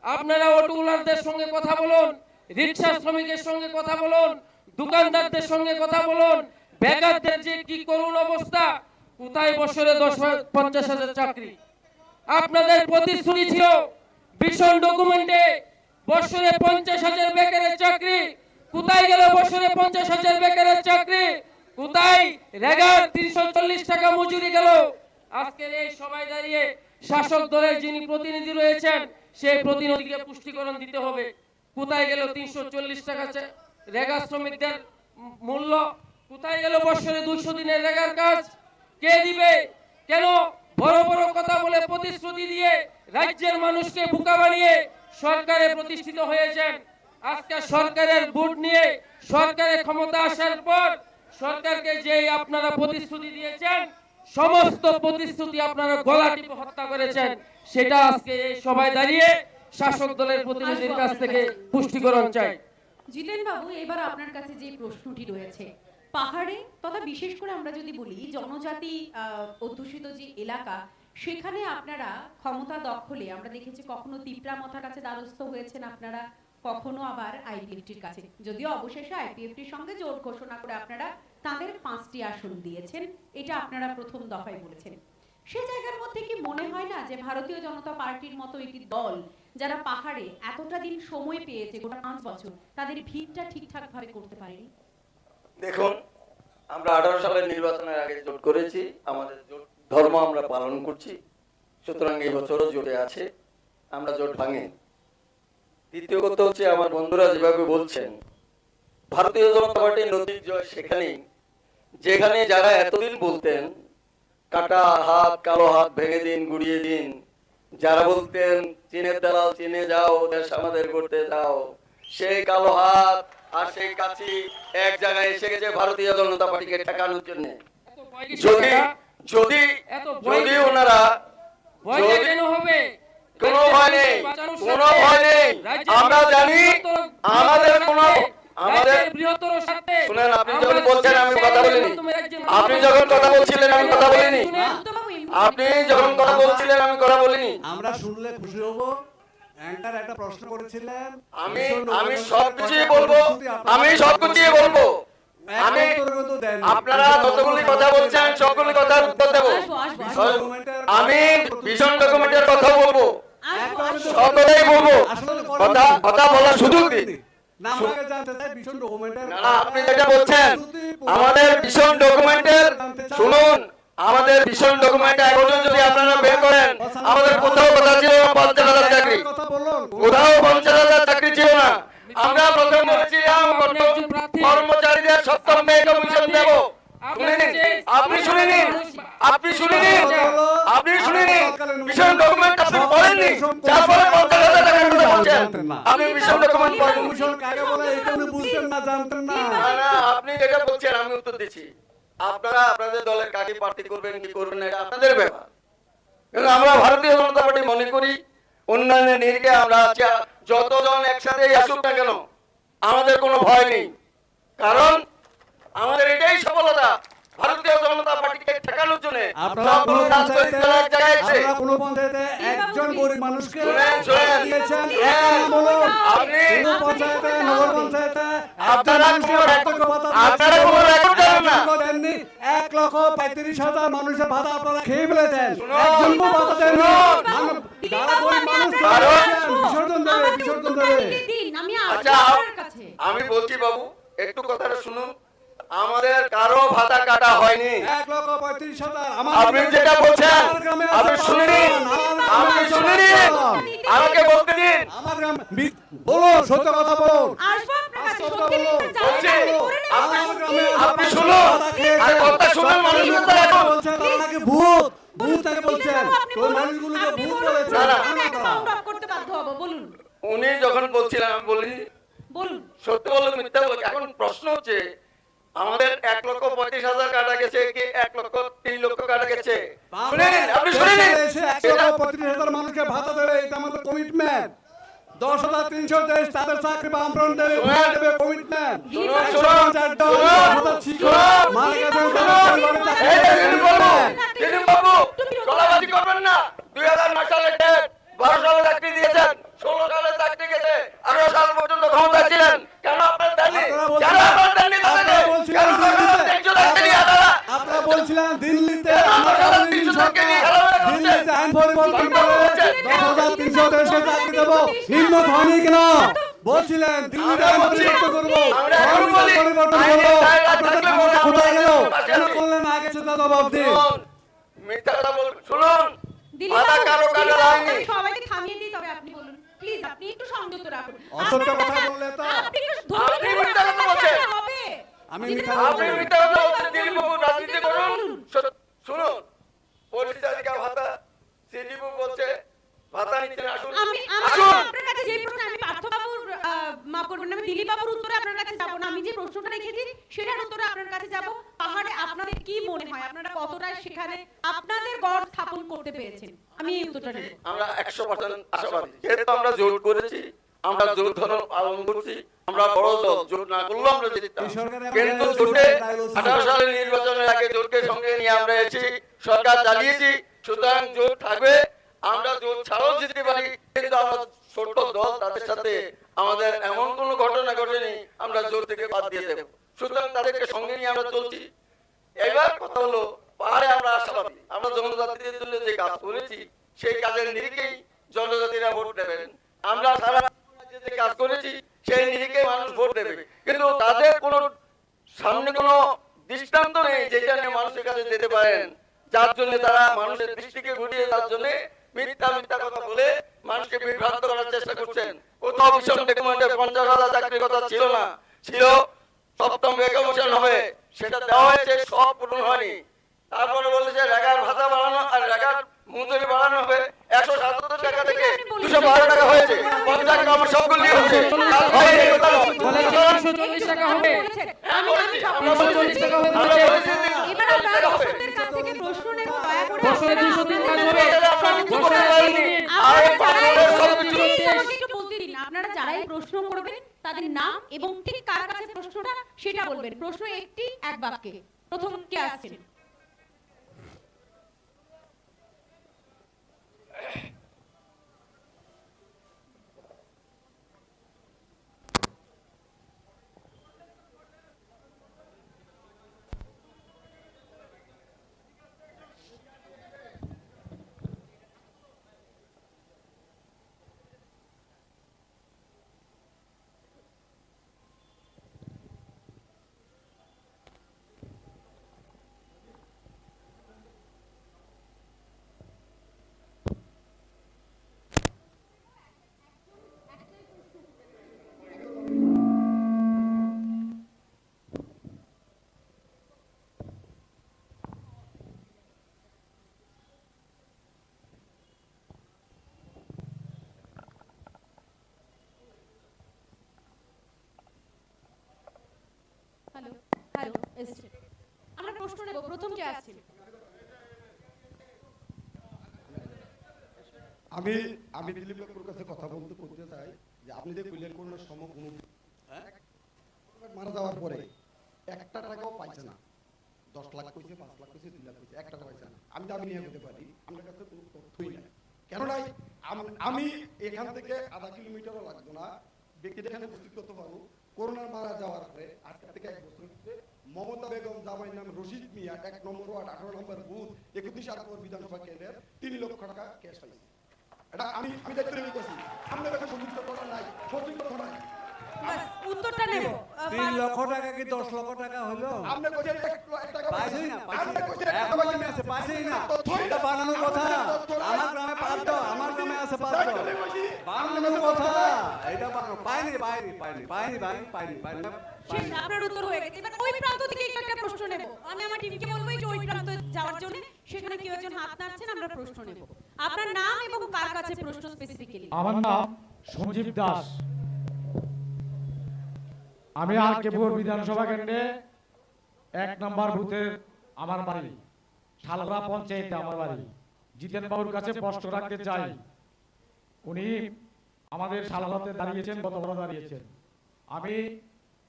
আপনারা অটোওয়ালাদের সঙ্গে কথা বলুন, রিক্সা শ্রমিকের সঙ্গে কথা বলুন, দোকানদারদের সঙ্গে কথা বলুন, বেকারদের যে কি করুণ অবস্থা, কোথায় বছরে 50,000 চাকরি। আপনাদের প্রতিশ্রুতি ছিল ভীষণ ডকুমেন্টে বছরে 50,000 বেকারের চাকরি। কোথায় গেল বছরে 50,000 বেকারের চাকরি? কোথায় রেগার 340 টাকা মজুরি গেল? আজকের এই সবাই দাঁড়িয়ে শাসক দলের যিনি প্রতিনিধি রয়েছেন সেই প্রতিনিধিকে পুষ্টিকরণ দিতে হবে। কোথায় গেল 340 টাকা রেগা শ্রমিকদের মূল্য? কোথায় গেল বছরে 200 দিনের রেগার কাজ? কে দিবে? কেন বড় বড় কথা বলে প্রতিশ্রুতি দিয়ে রাজ্যের মানুষকে বোকা বানিয়ে সরকারে প্রতিষ্ঠিত হয়েছেন? আজকে সরকারের ভোট নিয়ে সরকারে ক্ষমতা আসার পর সরকারকে যে আপনারা প্রতিশ্রুতি দিয়েছেন, সমস্ত প্রতিশ্রুতি আপনারা গলা টিপে হত্যা করেছেন। সেটা আজকে এই সবাই দাঁড়িয়ে শাসক দলের প্রতিনিধির কাছ থেকে পুষ্টিকরণ চাই। জিতেন বাবু, এবার আপনার কাছে যে প্রশ্নটি রয়েছে, পাহাড়ে তথা বিশেষ করে আমরা যদি বলি জনজাতি অধ্যুষিত যে এলাকা, সেখানে আপনারা ক্ষমতা দখলে আমরা দেখেছি কখনো তিপ্রা মাথার কাছে দ্বারস্থ হয়েছেন আপনারা, কখনো আবার আইপিএফটির কাছে, যদিও অবশেষে আইপিএফটির সঙ্গে জোট ঘোষণা করে আপনারা তাদের 5টি আসন দিয়েছেন, এটা আপনারা প্রথম দফায় বলেছেন। সে জায়গার মধ্যে কি মনে হয় না যে ভারতীয় জনতা পার্টির মতো একটি দল যারা পাহাড়ে এতটা দিন সময় পেয়েছে, গোটা 5 বছর, তাদের ভিড়টা ঠিকঠাক ভাবে করতে পারেনি? দেখুন, আমরা 18 সালের নির্বাচনের আগে জোট করেছি, আমাদের জোট ধর্ম আমরা পালন করছি, সুতরাং এই বছরও জোটে আছে, আমরা জোট ভাঙে। দ্বিতীয় কথা হচ্ছে, আমার বন্ধুরা যেভাবে বলছেন ভারতীয় জনতা পার্টির নদীর জয় সেখানেই, যেখানে যারা এতদিন বলতেন কাটা হাত কালো হাত ভেঙে দিন গুড়িয়ে দিন, যারা বলতেন চীনের দালাল চীনে যাও দেশ আমাদের করতে যাও, সেই কালো হাত আর সেই কাছি এক জায়গায় এসে গেছে ভারতীয় জনতা পার্টিকে ঠেকানোর জন্য। যদি যদি যদি ওনারা কেন হবে? কোনো ভয় নেই, কোনো ভয় নেই, আমরা জানি আমাদের কোনো আমাদের বৃহত্তর সাথে শুনেন, আপনি যখন বলছেন আমি কথা বলিনি, আপনি যখন কথা বলছিলেন আমি কথা বলিনি, আপনি যখন কথা বলছিলেন আমি কথা বলিনি। আমরা শুনলে খুশি হব। অ্যাঙ্কার একটা প্রশ্ন করেছিলেন, আমি সবকিছুই বলবো, আমি সবকিছুই বলবো, আমি আপনারা যতগুলি কথা বলছেন সবগুলি কথার উত্তর দেব। আমি ভীষণ ডকুমেন্টের কথা বলবো, সকলেই বলবো, কথা কথা বলার সুযোগ দিন। না, আমাকে জানতে চাই ভীষণ ডকুমেন্টের। না, আপনি যেটা বলছেন আমাদের ভীষণ ডকুমেন্টের, শুনুন, আমাদের ভীষণ ডকুমেন্ট এখন যদি আপনারা বের করেন, আমাদের কোথাও কথা ছিল না 50,000 চাকরি, কোথাও 50,000 চাকরি ছিল না। আমরা প্রথম বলেছিলাম কর্মচারীদের সপ্তম পে কমিশন দেব। আপনি শুনে নিন, আপনি শুনে নিন, আপনি শুনে নিন, ভীষণ ডকুমেন্ট আপনি পড়েননি, যার ফলে 50,000 টাকার কথা বলছেন। আপনি ভীষণ ডকুমেন্ট পড়েননি, কমিশন কাকে বলে এটা উনি বুঝতেন না, জানতেন না। না, আপনি যেটা বলছেন আমি উত্তর দিচ্ছি। আপনারা আপনাদের দলের কাকে প্রার্থী করবেন কি করবেন না এটা আপনাদের ব্যাপার, কিন্তু আমরা ভারতীয় জনতা পার্টি মনে করি উন্নয়নের নিরিখে আমরা আছি, যতজন একসাথেই আসুক না কেন আমাদের কোনো ভয় নেই, কারণ আমাদের এটাই সফলতা ভারতীয় জনতা পার্টিকে ঠেকানোর জন্য। আপনারা কোনো পঞ্চায়েতে একজন গরিব মানুষকে দিয়েছেন, আপনি কোনো পঞ্চায়েতে নগর পঞ্চায়েতে আপনারা কোনো রেকর্ড করেন না। 1,35,000 মানুষের ভাতা আপনারা খেয়ে ফেলেছেন, একজন ভাতা দেননি। যারা গরিব মানুষ বিসর্জন দেবে, বিসর্জন দেবে। আচ্ছা, আমি বলছি বাবু একটু কথাটা শুনুন, আমাদের কারো ভাতা কাটা হয়নি। 1,35,000 আপনি যেটা বলছেন আপনি শুনে নিন, আপনি শুনে নিন, আমাকে বলতে দিন। আমার গ্রাম বলো, সত্য কথা বলো। আপনি শুনুন, আর কথা শুনুন, মানুষের তো এখন ভূত ভূত তাকে বলছেন, ওই মানুষগুলোকে ভূত বলেছে। উনি যখন বলছিলেন আমি বলি সত্য বলে মিথ্যা বলে। এখন প্রশ্ন হচ্ছে আমাদের 1,35,000 কাটা গেছে কি 1,03,00,000 কাটা গেছে? শুনেন, আপনি শুনে নিন, 1,35,000 মানুষকে ভাতা দেবে, এটা আমাদের কমিটমেন্ট। 10,323 তাদের চাকরি বামফ্রন্ট দেবে, কমিটমেন্ট। বাবু গলাবাজি করবেন না। 2009 সালে 12 সালে চাকরি দিয়েছেন, 16 ভারতে এসে চাকরি দেবো, হিম্মত হয়নি কেন? বলছিলেন দিল্লিতে পরিবর্তন করবো, পরিবর্তন করবো, আপনাদের কথা কোথায় গেল? কেন করলেন না আগে সেটা জবাব দিন। মিথ্যা কথা বলবেন, শুনুন, দিলীপ মাথা বাবু, কারো কাটা দিলীপ বাবু, হয়নি। আমি সবাইকে থামিয়ে দিই, তবে আপনি বলুন প্লিজ, আপনি একটু সংযত রাখুন। অসত্য আপনার কথা কাছে- বললে তো আপনি একটু ধরে আপনি ধরে মিথ্যা কথা আপনার বলছেন। কাছে হবে। আমি দিলীপ মিথ্যা বাবু, কথা আপনি বলছি। মিথ্যা কথা বলছেন, দিলীপ বাবু রাজনীতি দিলীপ বাবু করুন। বলুন। শুনুন, পরিচারিকা ভাতা সিডিপু বলছে ভাতা নিচ্ছেন, আসুন আমি আসুন। আপনার কাছে যে প্রশ্ন, আমি পার্থবাবুর মাফ করবেন, আমি দিলীপ বাবুর উত্তরে আপনার কাছে যাব না, আমি যে প্রশ্নটা রেখেছি সেটার উত্তরে আপনার কাছে যাব। পাহাড়ে আপনাদের কি মনে হয়, আপনারা কতটা সেখানে আপনাদের গড় স্থাপন করতে পেরেছেন? আমি এই উত্তরটা নেব। আমরা 100% আশাবাদী, যেহেতু আমরা জোট করেছি, আমরা জোট ধরন পালন করছি, আমরা বড় দল, জোট না করলেও আমরা জিততাম। এই সরকারে কিন্তু আমরা জোটে জোট 18 সালের নির্বাচনের আগে জোটকে সঙ্গে নিয়ে আমরা এসেছি, সরকার চালিয়েছি, সুতরাং জোট থাকবে। আমরা জোট ছাড়াও জিততে পারি, কিন্তু আমরা ছোট দল, তাদের সাথে আমাদের এমন কোনো ঘটনা ঘটেনি আমরা জোট থেকে বাদ দিয়ে দেব। সুতরাং তাদেরকে সঙ্গে নিয়ে আমরা চলছি। এবার কথা হলো, পাহাড়ে আমরা আশাবাদী, আমরা জনজাতিদের জন্য যে কাজ করেছি সেই কাজের নিরিখেই জনজাতিরা ভোট দেবেন। আমরা সারা রাজ্যে যে কাজ করেছি সেই নিরিখে মানুষ ভোট দেবে, কিন্তু তাদের কোনো সামনে কোনো দৃষ্টান্ত নেই যেটা নিয়ে মানুষের কাছে যেতে পারেন, যার জন্য তারা মানুষের দৃষ্টিকে ঘুরিয়ে তার জন্য মিথ্যা কথা বলে মানুষকে বিভ্রান্ত করার চেষ্টা করছেন। কোথাও ভীষণ ডকুমেন্টে 50,000 চাকরির কথা ছিল না, ছিল সপ্তম পে কমিশন হবে, সেটা দেওয়া হয়েছে, সব পূরণ হয়নি। তারপরে বলেছে রেগার ভাতা বাড়ানো আর রেগার মজুরি বাড়ানো হবে, 177 টাকা থেকে 212 টাকা হয়েছে, 50 টাকা আমার সবগুলো নিয়ে হচ্ছে। কাল হয়নি, কোথাও। বলেছে 240 টাকা হবে। আমি আমরা বলেছি, 240 টাকা হবে আমরা বলেছে। বলেছি যে এবার আমরা 240 টাকা হবে। দর্শকদের কাছ থেকে প্রশ্ন নেব, দয়া করে বছরে আপনারা 203 কাজ আমাদের হবে। বছরে 203 দিন। আর আপনারা যারাই বাংলাদেশ প্রশ্ন সবকিছু করবেন, আমাকে একটু বলতে দিন। আপনারা যারাই প্রশ্ন করবেন তাদের নাম এবং ঠিক কার কাছে প্রশ্নটা সেটা বলবেন। প্রশ্ন একটি, এক বাক্যে। প্রথম কে আসছেন? হ্যালো, হ্যালো, এসছে। আমরা প্রশ্ন নেব, প্রথম কে আসছেন? আমি দিলীপ বাবুর কাছে কথা করতে চাই যে আপনি যে কইলেন কোন মারা যাওয়ার পরে একটা টাকাও পাইছে না, 10 লাখ কইছে, 5 লাখ কইছে, 2 লাখ কইছে, এক টাকা পাইছে না। আমি দাবি নিয়ে করতে পারি, আমার কাছে কোনো তথ্যই নাই। কেন নাই? আমি এখান থেকে আধা কিলোমিটারও লাগতো না, ব্যক্তিটা এখানে উপস্থিত করতে পারবো। করোনা মারা যাওয়ার পরে আজকে থেকে 1 বছর হচ্ছে, মমতা বেগম জামাই নাম রশিদ মিয়া 1 নম্বর ওয়ার্ড 18 নম্বর বুথ 31 বিধানসভা কেন্দ্রের 3 লক্ষ টাকা ক্যাশ পাইছে। এটা আমি দায়িত্ব নিয়ে করছি। আপনার কাছে সঠিক কথা নাই, সঠিক কথা নাই। বাস, উত্তরটা নেব। 3 লক্ষ টাকা কি 10 লক্ষ টাকা হলো? আপনি কইছেন 1 টাকা পাইছেই না, আপনি কইছেন 1 টাকা এখনো পাইছেন আমি আছে, পাইছেই না। তথ্যই এটা বানানোর কথা। আমার গ্রামে পাঁচটা, আমার গ্রামে আছে পাঁচটা। বানানোর কথা। এটা বানানো। পাইনি। শেষ, আপনার উত্তর হয়ে গেছে। এবার ওই প্রান্ত থেকে একটু একটা প্রশ্ন নেব। আমি আমার টিমকে বলবো যে ওই প্রান্ত যাওয়ার জন্য, সেখানে কেউ একজন হাত নাড়ছেন, আমরা প্রশ্ন নেব। আপনার নাম এবং কার কাছে প্রশ্ন স্পেসিফিক্যালি? আমার নাম সঞ্জীব দাস। আমি আর কেপুর বিধানসভা কেন্দ্রে 1 নম্বর বুথের আমার বাড়ি, শালগড়া পঞ্চায়েতে আমার বাড়ি। জিতেন বাবুর কাছে প্রশ্ন রাখতে চাই, উনি আমাদের শালগড়াতে দাঁড়িয়েছেন, গতবার দাঁড়িয়েছেন। আমি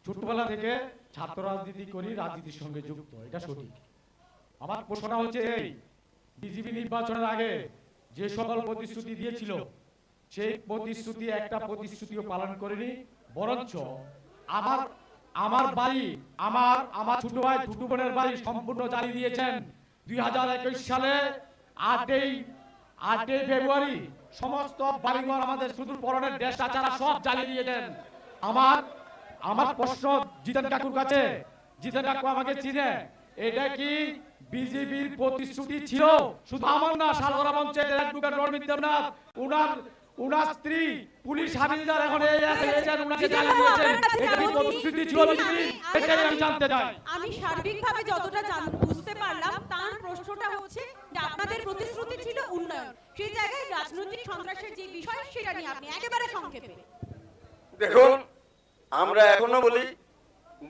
ছোটবেলা থেকে ছাত্র রাজনীতি করি, রাজনীতির সঙ্গে যুক্ত, এটা সঠিক। আমার প্রশ্নটা হচ্ছে এই, বিজেপি নির্বাচনের আগে যে সকল প্রতিশ্রুতি দিয়েছিল সেই প্রতিশ্রুতি একটা প্রতিশ্রুতিও পালন করেনি, বরঞ্চ আমার বাড়ি, আমার ছোট ভাই ছোট বোনের বাড়ি সম্পূর্ণ জ্বালিয়ে দিয়েছেন। 2021 সালে 8ই ফেব্রুয়ারি সমস্ত বাড়িঘর আমাদের সুদূর পরনের দেশ চাচারা সব জ্বালিয়ে দিয়ে দেন। আমার প্রশ্ন জিতেন কাকুর কাছে, জিতেন কাকু আমাকে চিনে, এটা কি বিজেপির প্রতিশ্রুতি ছিল? শুধু আমার না, শালগড়া পঞ্চায়েতের অ্যাডভোকেট রণমিত দেবনাথ, উনার স্ত্রী পুলিশ হাবিলদার এখন এই এসেছেন, উনাকে জ্বালিয়ে দিয়েছেন, এটা কি প্রতিশ্রুতি ছিল বিজেপির? এটাই আমি জানতে চাই। আমি সার্বিকভাবে যতটা বুঝতে পারলাম, তার প্রশ্নটা হচ্ছে যে আপনাদের প্রতিশ্রুতি ছিল উন্নয়ন, সেই জায়গায় রাজনৈতিক সন্ত্রাসের যে বিষয় সেটা নিয়ে আপনি একেবারে সংক্ষেপে। দেখুন, আমরা এখনো বলি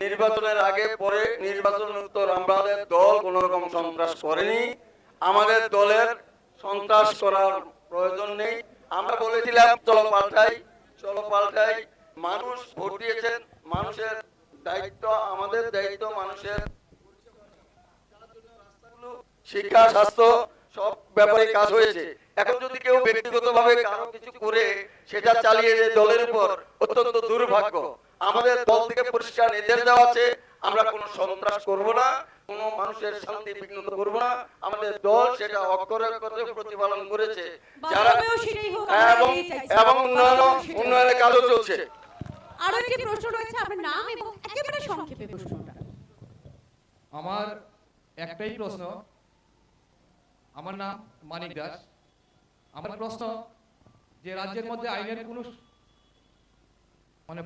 নির্বাচনের আগে পরে নির্বাচন উত্তর আমাদের দল কোন রকম সন্ত্রাস করেনি, আমাদের দলের সন্ত্রাস করার প্রয়োজন নেই। আমরা বলেছিলাম চলো পাল্টাই, মানুষ ভোট দিয়েছেন, মানুষের দায়িত্ব, আমাদের দায়িত্ব মানুষের শিক্ষা, স্বাস্থ্য সব ব্যাপারে কাজ হয়েছে। এখন যদি কেউ ব্যক্তিগতভাবে কারো কিছু করে সেটা চালিয়ে যায় দলের উপর, অত্যন্ত দুর্ভাগ্য। আমাদের দল থেকে পরিষ্কার নির্দেশ দেওয়া আছে, আমরা কোনো সন্ত্রাস করব না, কোনো মানুষের শান্তি বিঘ্নিত করব না। আমাদের দল সেটা অক্ষরে অক্ষরে প্রতিপালন করেছে, যারা এবং উন্নয়নের কাজও চলছে। আরো একটি প্রশ্ন রয়েছে, আপনার নাম এবং একেবারে সংক্ষেপে প্রশ্নটা। আমার একটাই প্রশ্ন, আমার নাম মানিক দাস। আমার প্রশ্ন যে রাজ্যের মধ্যে আইনের কোনো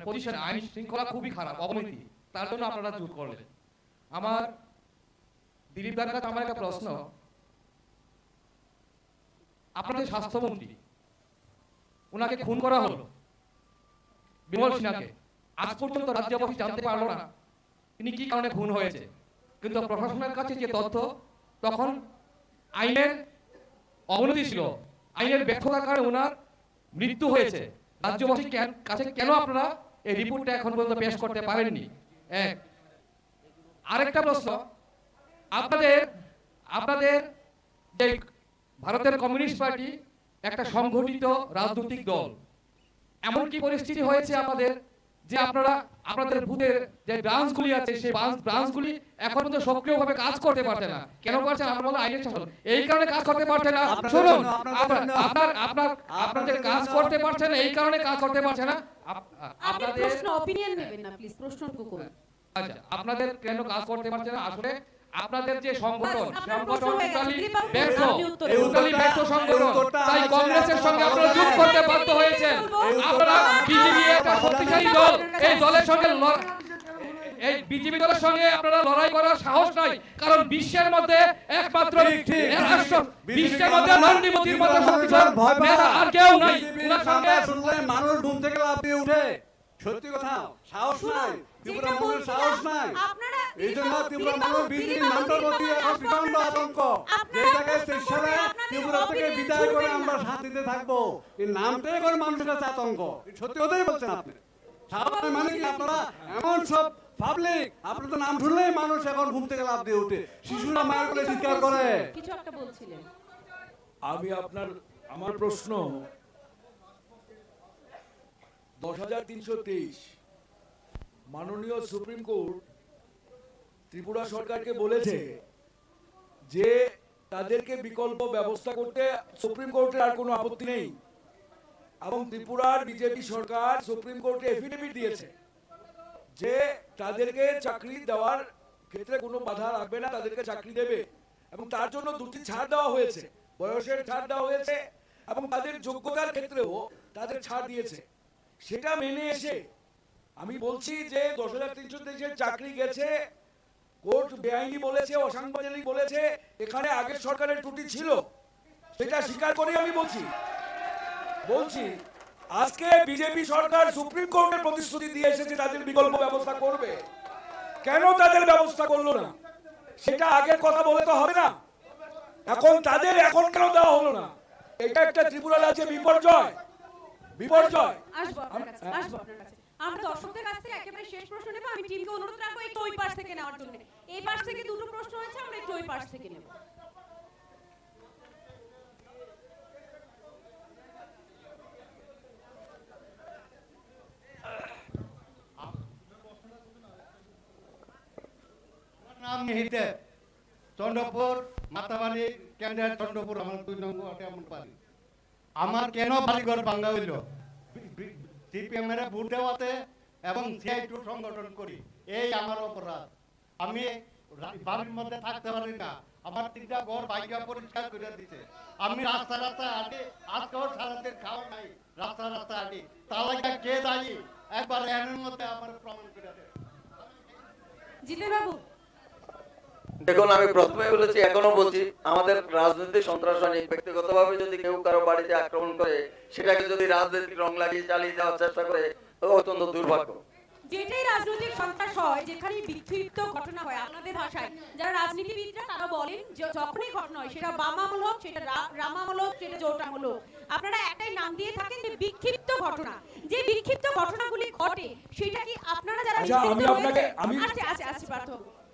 পজিশন, আইন শৃঙ্খলা খুবই খারাপ, অবনতি, তার জন্য আপনারা জোর করলেন। আমার দিলীপ দার কাছে আমার একটা প্রশ্ন, আপনাদের স্বাস্থ্যমন্ত্রী, ওনাকে খুন করা হলো, বিমল সিনহাকে, আজ পর্যন্ত রাজ্যবাসী জানতে পারলো না তিনি কি কারণে খুন হয়েছে। কিন্তু প্রশাসনের কাছে যে তথ্য, তখন আইনের অবনতি ছিল, আইনের ব্যর্থতার কারণে ওনার মৃত্যু হয়েছে। রাজ্যবাসীর কাছে কেন আপনারা এই রিপোর্টটা এখন পর্যন্ত পেশ করতে পারেননি? এক। আরেকটা প্রশ্ন, আপনাদের যে ভারতের কমিউনিস্ট পার্টি একটা সংগঠিত রাজনৈতিক দল, এমন কি পরিস্থিতি হয়েছে আমাদের যে আপনাদের বুথের যে ব্রাঞ্চগুলি আছে, সেই ব্রাঞ্চগুলি এখন পর্যন্ত সক্রিয়ভাবে কাজ করতে পারছে না? কেন পারছে? আমরা বললাম আইনের শাসন, এই কারণে কাজ করতে পারছে না। শুনুন, আপনাদের কাজ করতে পারছে না, এই কারণে কাজ করতে পারছে না। আপনাদের প্রশ্ন অপিনিয়ন নেবেন না প্লিজ, প্রশ্নটুকু করুন। আচ্ছা, আপনাদের কেন কাজ করতে পারছে না? আসলে আপনাদের যে সংগঠন ব্যর্থ সংগঠন, তাই কংগ্রেসের সঙ্গে আপনারা যুদ্ধ করতে বাধ্য হয়েছেন। আপনারা বিজেপি একটা শক্তিশালী দল, এই দলের সঙ্গে এই বিজেপি দলের সঙ্গে আপনারা লড়াই করার সাহস নাই, কারণ বিশ্বের মধ্যে একমাত্র বিশ্বের মধ্যে নরেন্দ্র মোদীর মতো শক্তিশালী নেতা আর কেউ নাই। ওনার সঙ্গে মানুষ ঘুম থেকে লাফিয়ে উঠে, সত্যি কথা, সাহস নাই, ত্রিপুরা মানুষের সাহস নাই। এই জন্য ত্রিপুরা মানুষ বিজেপির নামটার প্রতি এখন প্রচন্ড আতঙ্ক। যে জায়গায় 23 সালে ত্রিপুরা থেকে বিদায় করে আমরা শান্তিতে থাকবো, এই নামটাই করে মানুষের কাছে আতঙ্ক। সত্যি কথাই বলছেন আপনি। সাহস নাই মানে কি? আপনারা এমন সব পাবলিক, আপনাদের নাম শুনলেই মানুষ এখন ঘুম থেকে লাফ দিয়ে উঠে, শিশুরা মায়ের কোলে চিৎকার করে। কিছু একটা বলছিলেন। আমার প্রশ্ন, 10,323 মাননীয় সুপ্রিম কোর্ট ত্রিপুরা সরকারকে বলেছে যে তাদেরকে বিকল্প ব্যবস্থা করতে সুপ্রিম কোর্টের আর কোনো আপত্তি নেই, এবং ত্রিপুরার বিজেপি সরকার সুপ্রিম কোর্টে এফিডেভিট দিয়েছে যে তাদেরকে চাকরি দেওয়ার ক্ষেত্রে কোনো বাধা রাখবে না, তাদেরকে চাকরি দেবে, এবং তার জন্য 2টি ছাড় দেওয়া হয়েছে, বয়সের ছাড় দেওয়া হয়েছে এবং তাদের যোগ্যতার ক্ষেত্রেও তাদের ছাড় দিয়েছে। সেটা মেনে এসে আমি বলছি যে 10,323 চাকরি গেছে, কোর্ট বেআইনি বলেছে, অসাংবিধানিক বলেছে, এখানে আগের সরকারের ত্রুটি ছিল, সেটা স্বীকার করে আমি বলছি আজকে বিজেপি সরকার সুপ্রিম কোর্টের প্রতিশ্রুতি দিয়ে এসেছে তাদের বিকল্প ব্যবস্থা করবে, কেন তাদের ব্যবস্থা করলো না? সেটা আগের কথা বলে তো হবে না, এখন কেন দেওয়া হলো না? এটা একটা ত্রিপুরা রাজ্যে বিপর্যয়। আসবো আপনার কাছে। আমরা দর্শকদের কাছ থেকে একেবারে শেষ প্রশ্ন নেব। আমি টিমকে অনুরোধ রাখবো একটু ওই পাশ থেকে নেওয়ার জন্য। এই পাশ থেকে দুটো প্রশ্ন হয়েছে, আমরা একটু ওই পাশ থেকে নেব। নাম নিহিতে চন্দ্রপুর মাতাবাড়ি ক্যান্ডিডেট চন্দ্রপুর আমার 2 নম্বর ওয়ার্ডে আমার বাড়ি। আমার কেন বাড়িঘর ভাঙা হইল? সিপিএম এর ভোট দেওয়াতে এবং সিআইটু সংগঠন করি, এই আমার অপরাধ। আমি বাড়ির মধ্যে থাকতে পারি না, আমার 3টা ঘর ভাঙা পরিষ্কার করে দিতে। আমি রাস্তা রাস্তা হাঁটি, আজকেও সারাদিন খাওয়া নাই, রাস্তা রাস্তা হাঁটি। তালাকা কে দায়ী? একবার এর মধ্যে আমার প্রমাণ করে দেয়। জিতেন বাবু, দেখুন, আমি প্রথমে বলেছি, এখনো বলছি, আমাদের রাজনৈতিক সন্ত্রাস হয়নি। ব্যক্তিগতভাবে যদি কেউ কারো বাড়িতে আক্রমণ করে, সেটাকে যদি রাজনৈতিক রং লাগিয়ে চালিয়ে যাওয়ার চেষ্টা করে, অত্যন্ত দুর্ভাগ্য। যেটাই রাজনৈতিক সন্ত্রাস হয়, যেখানে বিক্ষিপ্ত ঘটনা হয়, আপনাদের ভাষায় যারা রাজনীতিবিদরা তারা বলেন যখনই ঘটনা হয়, সেটা বাম আমল হোক, সেটা রাম আমল হোক, সেটা জোট আমল হোক, আপনারা একটাই নাম দিয়ে থাকেন যে বিক্ষিপ্ত ঘটনা। যে বিক্ষিপ্ত ঘটনাগুলি ঘটে, সেটা কি আপনারা যারা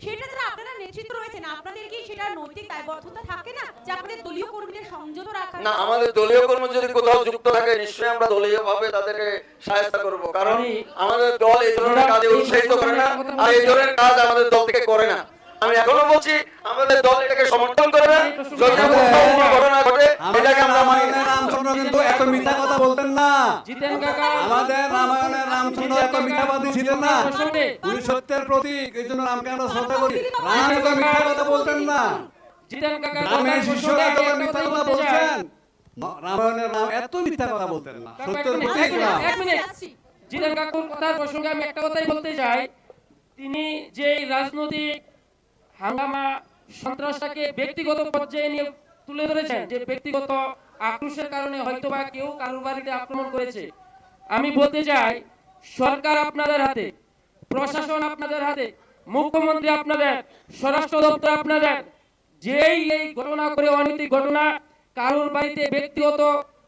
সেটা যারা আপনারা নেতৃত্ব রয়েছেন, আপনাদের কি সেটা নৈতিক দায়বদ্ধতা থাকে না যে আপনাদের দলীয় কর্মীদের সংযত রাখা? না, আমাদের দলীয় কর্মী যদি কোথাও যুক্ত থাকে, নিশ্চয়ই আমরা দলীয়ভাবে তাদেরকে সহায়তা করব, কারণ আমাদের দল এই ধরনের কাজে উৎসাহিত করে না, আর এই ধরনের কাজ আমাদের দল থেকে করে না। আমি এখনো বলছি, আমাদের দল এটাকে সমর্থন করে না। যদি কোনো ঘটনা ঘটে, এটাকে আমরা মানি না। রামচন্দ্র কিন্তু এত মিথ্যা কথা বলতেন না। জিতেন কাকা, আমাদের রামায়ণের রামচন্দ্র এত মিথ্যাবাদী ছিলেন না। উনি সত্যের প্রতীক, এই জন্য রামকে আমরা শ্রদ্ধা করি। রাম এত মিথ্যা কথা বলতেন না। জিতেন কাকা, রামের শিষ্যরা যত মিথ্যা কথা বলছেন, রামায়ণের রাম এত মিথ্যা কথা বলতেন না। সত্যের প্রতীক রাম। এক মিনিট, জিতেন কাকুর কথার প্রসঙ্গে আমি একটা কথাই বলতে চাই। তিনি যে রাজনৈতিক হাঙ্গামা সন্ত্রাসটাকে ব্যক্তিগত পর্যায়ে নিয়ে তুলে ধরেছেন, যে ব্যক্তিগত আক্রোশের কারণে হয়তোবা কেউ কারোর বাড়িতে আক্রমণ করেছে, আমি বলতে চাই সরকার আপনাদের হাতে, প্রশাসন আপনাদের হাতে, মুখ্যমন্ত্রী আপনাদের, স্বরাষ্ট্র দপ্তর আপনাদের। যেই এই ঘটনা করে, অনৈতিক ঘটনা কারোর বাড়িতে ব্যক্তিগত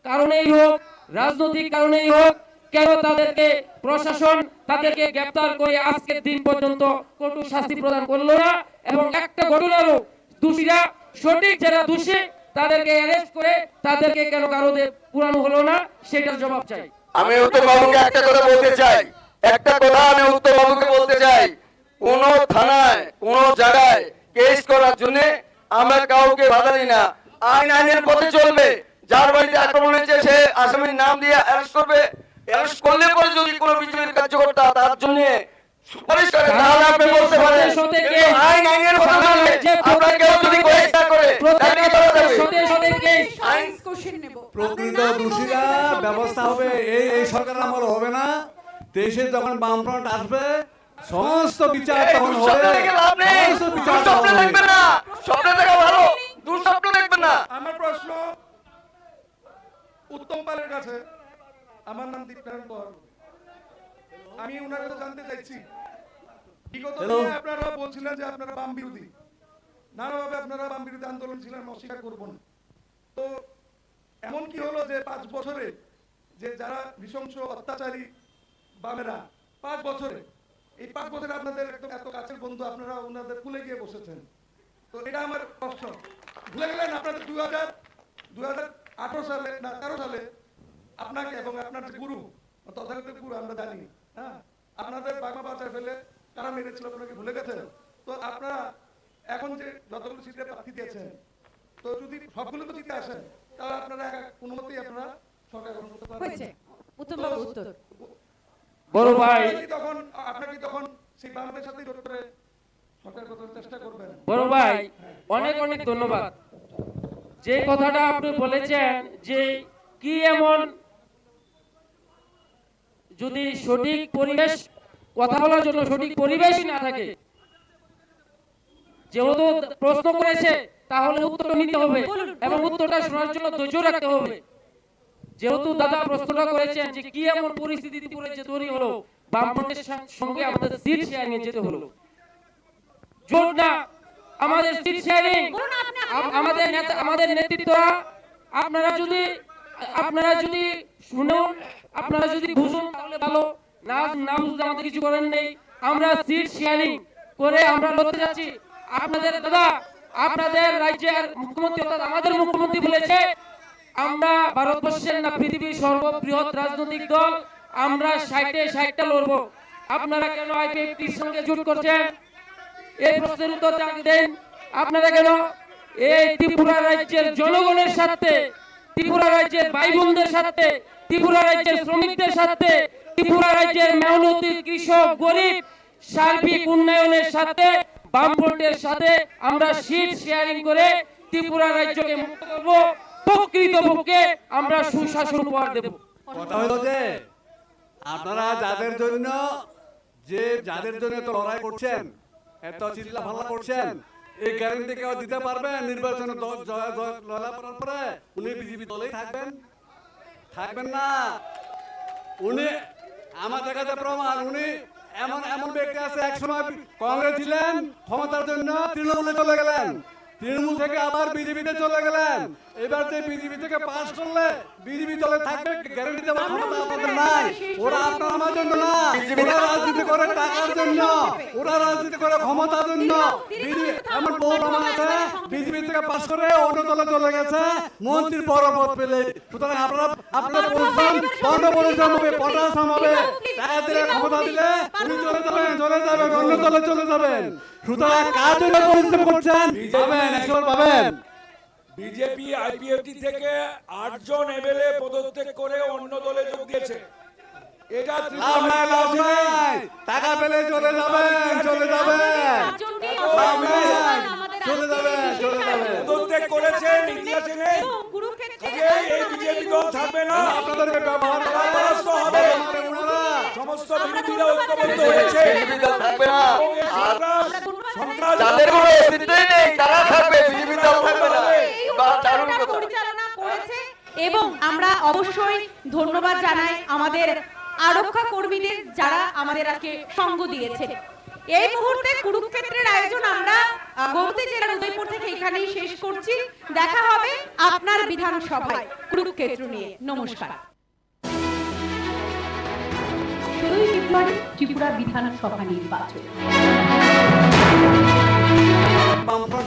কারণেই হোক, রাজনৈতিক কারণেই হোক, কেন তাদেরকে প্রশাসন তাদেরকে গ্রেফতার করে আজকের দিন পর্যন্ত কঠোর শাস্তি প্রদান করলো না? এবং একটা ঘটনারও দোষীরা, সঠিক যারা দোষী তাদেরকে অ্যারেস্ট করে তাদেরকে কেন কারোদের পুরানো হলো না? সেটার জবাব চাই। আমি উত্তম বাবুকে একটা কথা বলতে চাই, কোন থানায় কোন জায়গায় কেস করার জন্য আমরা কাউকে বাধা দিই না। আইনের পথে চলবে। যার বাড়িতে আক্রমণ হয়েছে, সে আসামির নাম দিয়ে অ্যারেস্ট করবে। অ্যারেস্ট করলে পরে যদি কোনো বিজেপির কার্যকর্তা তার জন্য সুপারিশ করে, তাহলে আপনি বলতে পারেন। আইনের পথে চলবে। আপনারা কেউ যদি চেষ্টা করে, তাহলে কি করা যাবে? প্রকৃত দোষীরা ব্যবস্থা হবে। এই সরকার আমল হবে না। দেশে যখন বামফ্রন্ট আসবে, সমস্ত বিচার তখন হবে। আমার প্রশ্ন উত্তম পালের কাছে। আমার নাম দীপনারায়ণ কর। আমি ওনার কাছে জানতে চাইছি, বিগত দিনে আপনারা বলছিলেন যে আপনারা বাম বিরোধী, নানাভাবে আপনারা বাম বিরোধী আন্দোলন ছিলেন, অস্বীকার করব না। তো এমন কি হলো যে 5 বছরে যে যারা নৃশংস অত্যাচারী বামেরা, 5 বছরে, এই 5 বছরে আপনাদের একদম এত কাছের বন্ধু, আপনারা ওনাদের কুলে গিয়ে বসেছেন। তো এটা আমার প্রশ্ন। ভুলে গেলেন আপনাদের 2018 সালে না 13 সালে আপনাকে এবং আপনার যে গুরু, তথাকথিত গুরু আমরা জানি, হ্যাঁ, আপনাদের বাগমা বাজার ফেলে কারা মেরেছিল আপনাকে ভুলে গেছেন? তো আপনারা এখন যে যতগুলো সিটে প্রার্থী দিয়েছেন, তো যদি সবগুলো তো জিতে আসেন, তাহলে আপনারা কোনো মতেই আপনারা সরকার গঠন করতে পারবেন না। উত্তম বাবু উত্তর। বড় ভাই, আপনারা তখন সেই বাংলাদেশের সাথে জোট করে সরকার গঠনের চেষ্টা করবেন। বড় ভাই, অনেক অনেক ধন্যবাদ। যে কথাটা আপনি বলেছেন যে কি এমন যদি সঠিক পরিবেশ, কথা বলার জন্য সঠিক পরিবেশই না থাকে, যেহেতু প্রশ্ন করেছে তাহলে উত্তরটা নিতে হবে এবং উত্তরটা শোনার জন্য ধৈর্য রাখতে হবে। যেহেতু দাদা প্রশ্নটা করেছেন যে কি এমন পরিস্থিতি তৈরি হলো, বামফ্রন্টের সঙ্গে আমাদের সিট শেয়ার নিয়ে যেতে হলো। জোট না, আমাদের সিট শেয়ারিং, আমাদের নেতৃত্বরা, আপনারা যদি শুনুন, আপনারা যদি বুঝুন তাহলে ভালো, না বুঝতে আমাদের কিছু করার নেই। আমরা সিট শেয়ারিং করে আমরা লড়তে যাচ্ছি। আপনাদের দাদা, আপনাদের রাজ্যের মুখ্যমন্ত্রী অর্থাৎ আমাদের মুখ্যমন্ত্রী বলেছে আমরা ভারতবর্ষের না পৃথিবীর সর্ববৃহৎ রাজনৈতিক দল, আমরা 60টা লড়বো। আপনারা কেন আইপিএফটির সঙ্গে জোট করছেন? এই প্রশ্নের উত্তর দেন। আপনারা কেন এই ত্রিপুরা রাজ্যের জনগণের সাথে ত্রিপুরা রাজ্যের ভাই বোনদের সাথে, ত্রিপুরা রাজ্যের শ্রমিকদের সাথে, ত্রিপুরা রাজ্যের মেহনতি কৃষক গরিব সার্বিক উন্নয়নের সাথে বামফ্রন্টের সাথে আমরা সিট শেয়ারিং করে ত্রিপুরা রাজ্যকে মুক্ত করব, প্রকৃতপক্ষে আমরা সুশাসন উপহার দেব। কথা হলো যে আপনারা যাদের জন্য তো লড়াই করছেন, এত চিল্লা ফাল্লা করছেন, এই গ্যারান্টি কেউ দিতে পারবেন নির্বাচনে লড়াই করার পরে উনি বিজেপি দলেই থাকবেন না? উনি আমাদের কাছে প্রমাণ, উনি এমন ব্যক্তি আছে, একসময় কংগ্রেস ছিলেন, ক্ষমতার জন্য তৃণমূলে চলে গেলেন, তৃণমূল থেকে আবার বিজেপিতে চলে গেলেন। এবার যে বিজেপি থেকে পাস করলে বিজেপি দলে থাকবে, গ্যারান্টি দেওয়ার ক্ষমতা আপনাদের নাই। ওরা আপনার আমার জন্য না, ওরা রাজনীতি করে টাকার জন্য, ওরা রাজনীতি করে ক্ষমতার জন্য। এমন বহু প্রমাণ আছে, বিজেপি থেকে পাস করে অন্য দলে চলে গেছে মন্ত্রীর বড় পদ পেলে। সুতরাং আপনার পরিশ্রম হবে, পটাশ্রম হবে, টাকা দিলে ক্ষমতা দিলে উনি চলে যাবেন, অন্য দলে চলে যাবেন। সুতরাং কার জন্য পরিশ্রম করছেন পাবেন। বিজেপি আইপিএফটি থেকে 8 জন এমএলএ পদত্যাগ করে অন্য দলে যোগ দিয়েছে। এটা টাকা পেলে চলে যাবেন। পদত্যাগ করেছেন, ইতিহাসে নেই। এই বিজেপি দল থাকবে না, আপনাদেরকে ব্যবহার হবে। সমস্ত বিরোধীরা ঐক্যবদ্ধ হয়েছে, বিজেপি দল থাকবে না। আর সন্ত্রাস যাদের কোনো অস্তিত্বই নেই তারা থাকবে, বিজেপি দল থাকবে না। দারুণ কথা। পরিচালনা করেছে এবং আমরা অবশ্যই ধন্যবাদ জানাই আমাদের আরক্ষা কর্মীদের যারা আমাদের আজকে সঙ্গ দিয়েছে। এই মুহূর্তে কুরুক্ষেত্রের আয়োজন আমরা গৌহাটি জেলার উদয়পুর থেকে এখানেই শেষ করছি। দেখা হবে আপনার বিধানসভায় কুরুক্ষেত্র নিয়ে। নমস্কার। 16 ফেব্রুয়ারি ত্রিপুরা বিধানসভা নির্বাচন।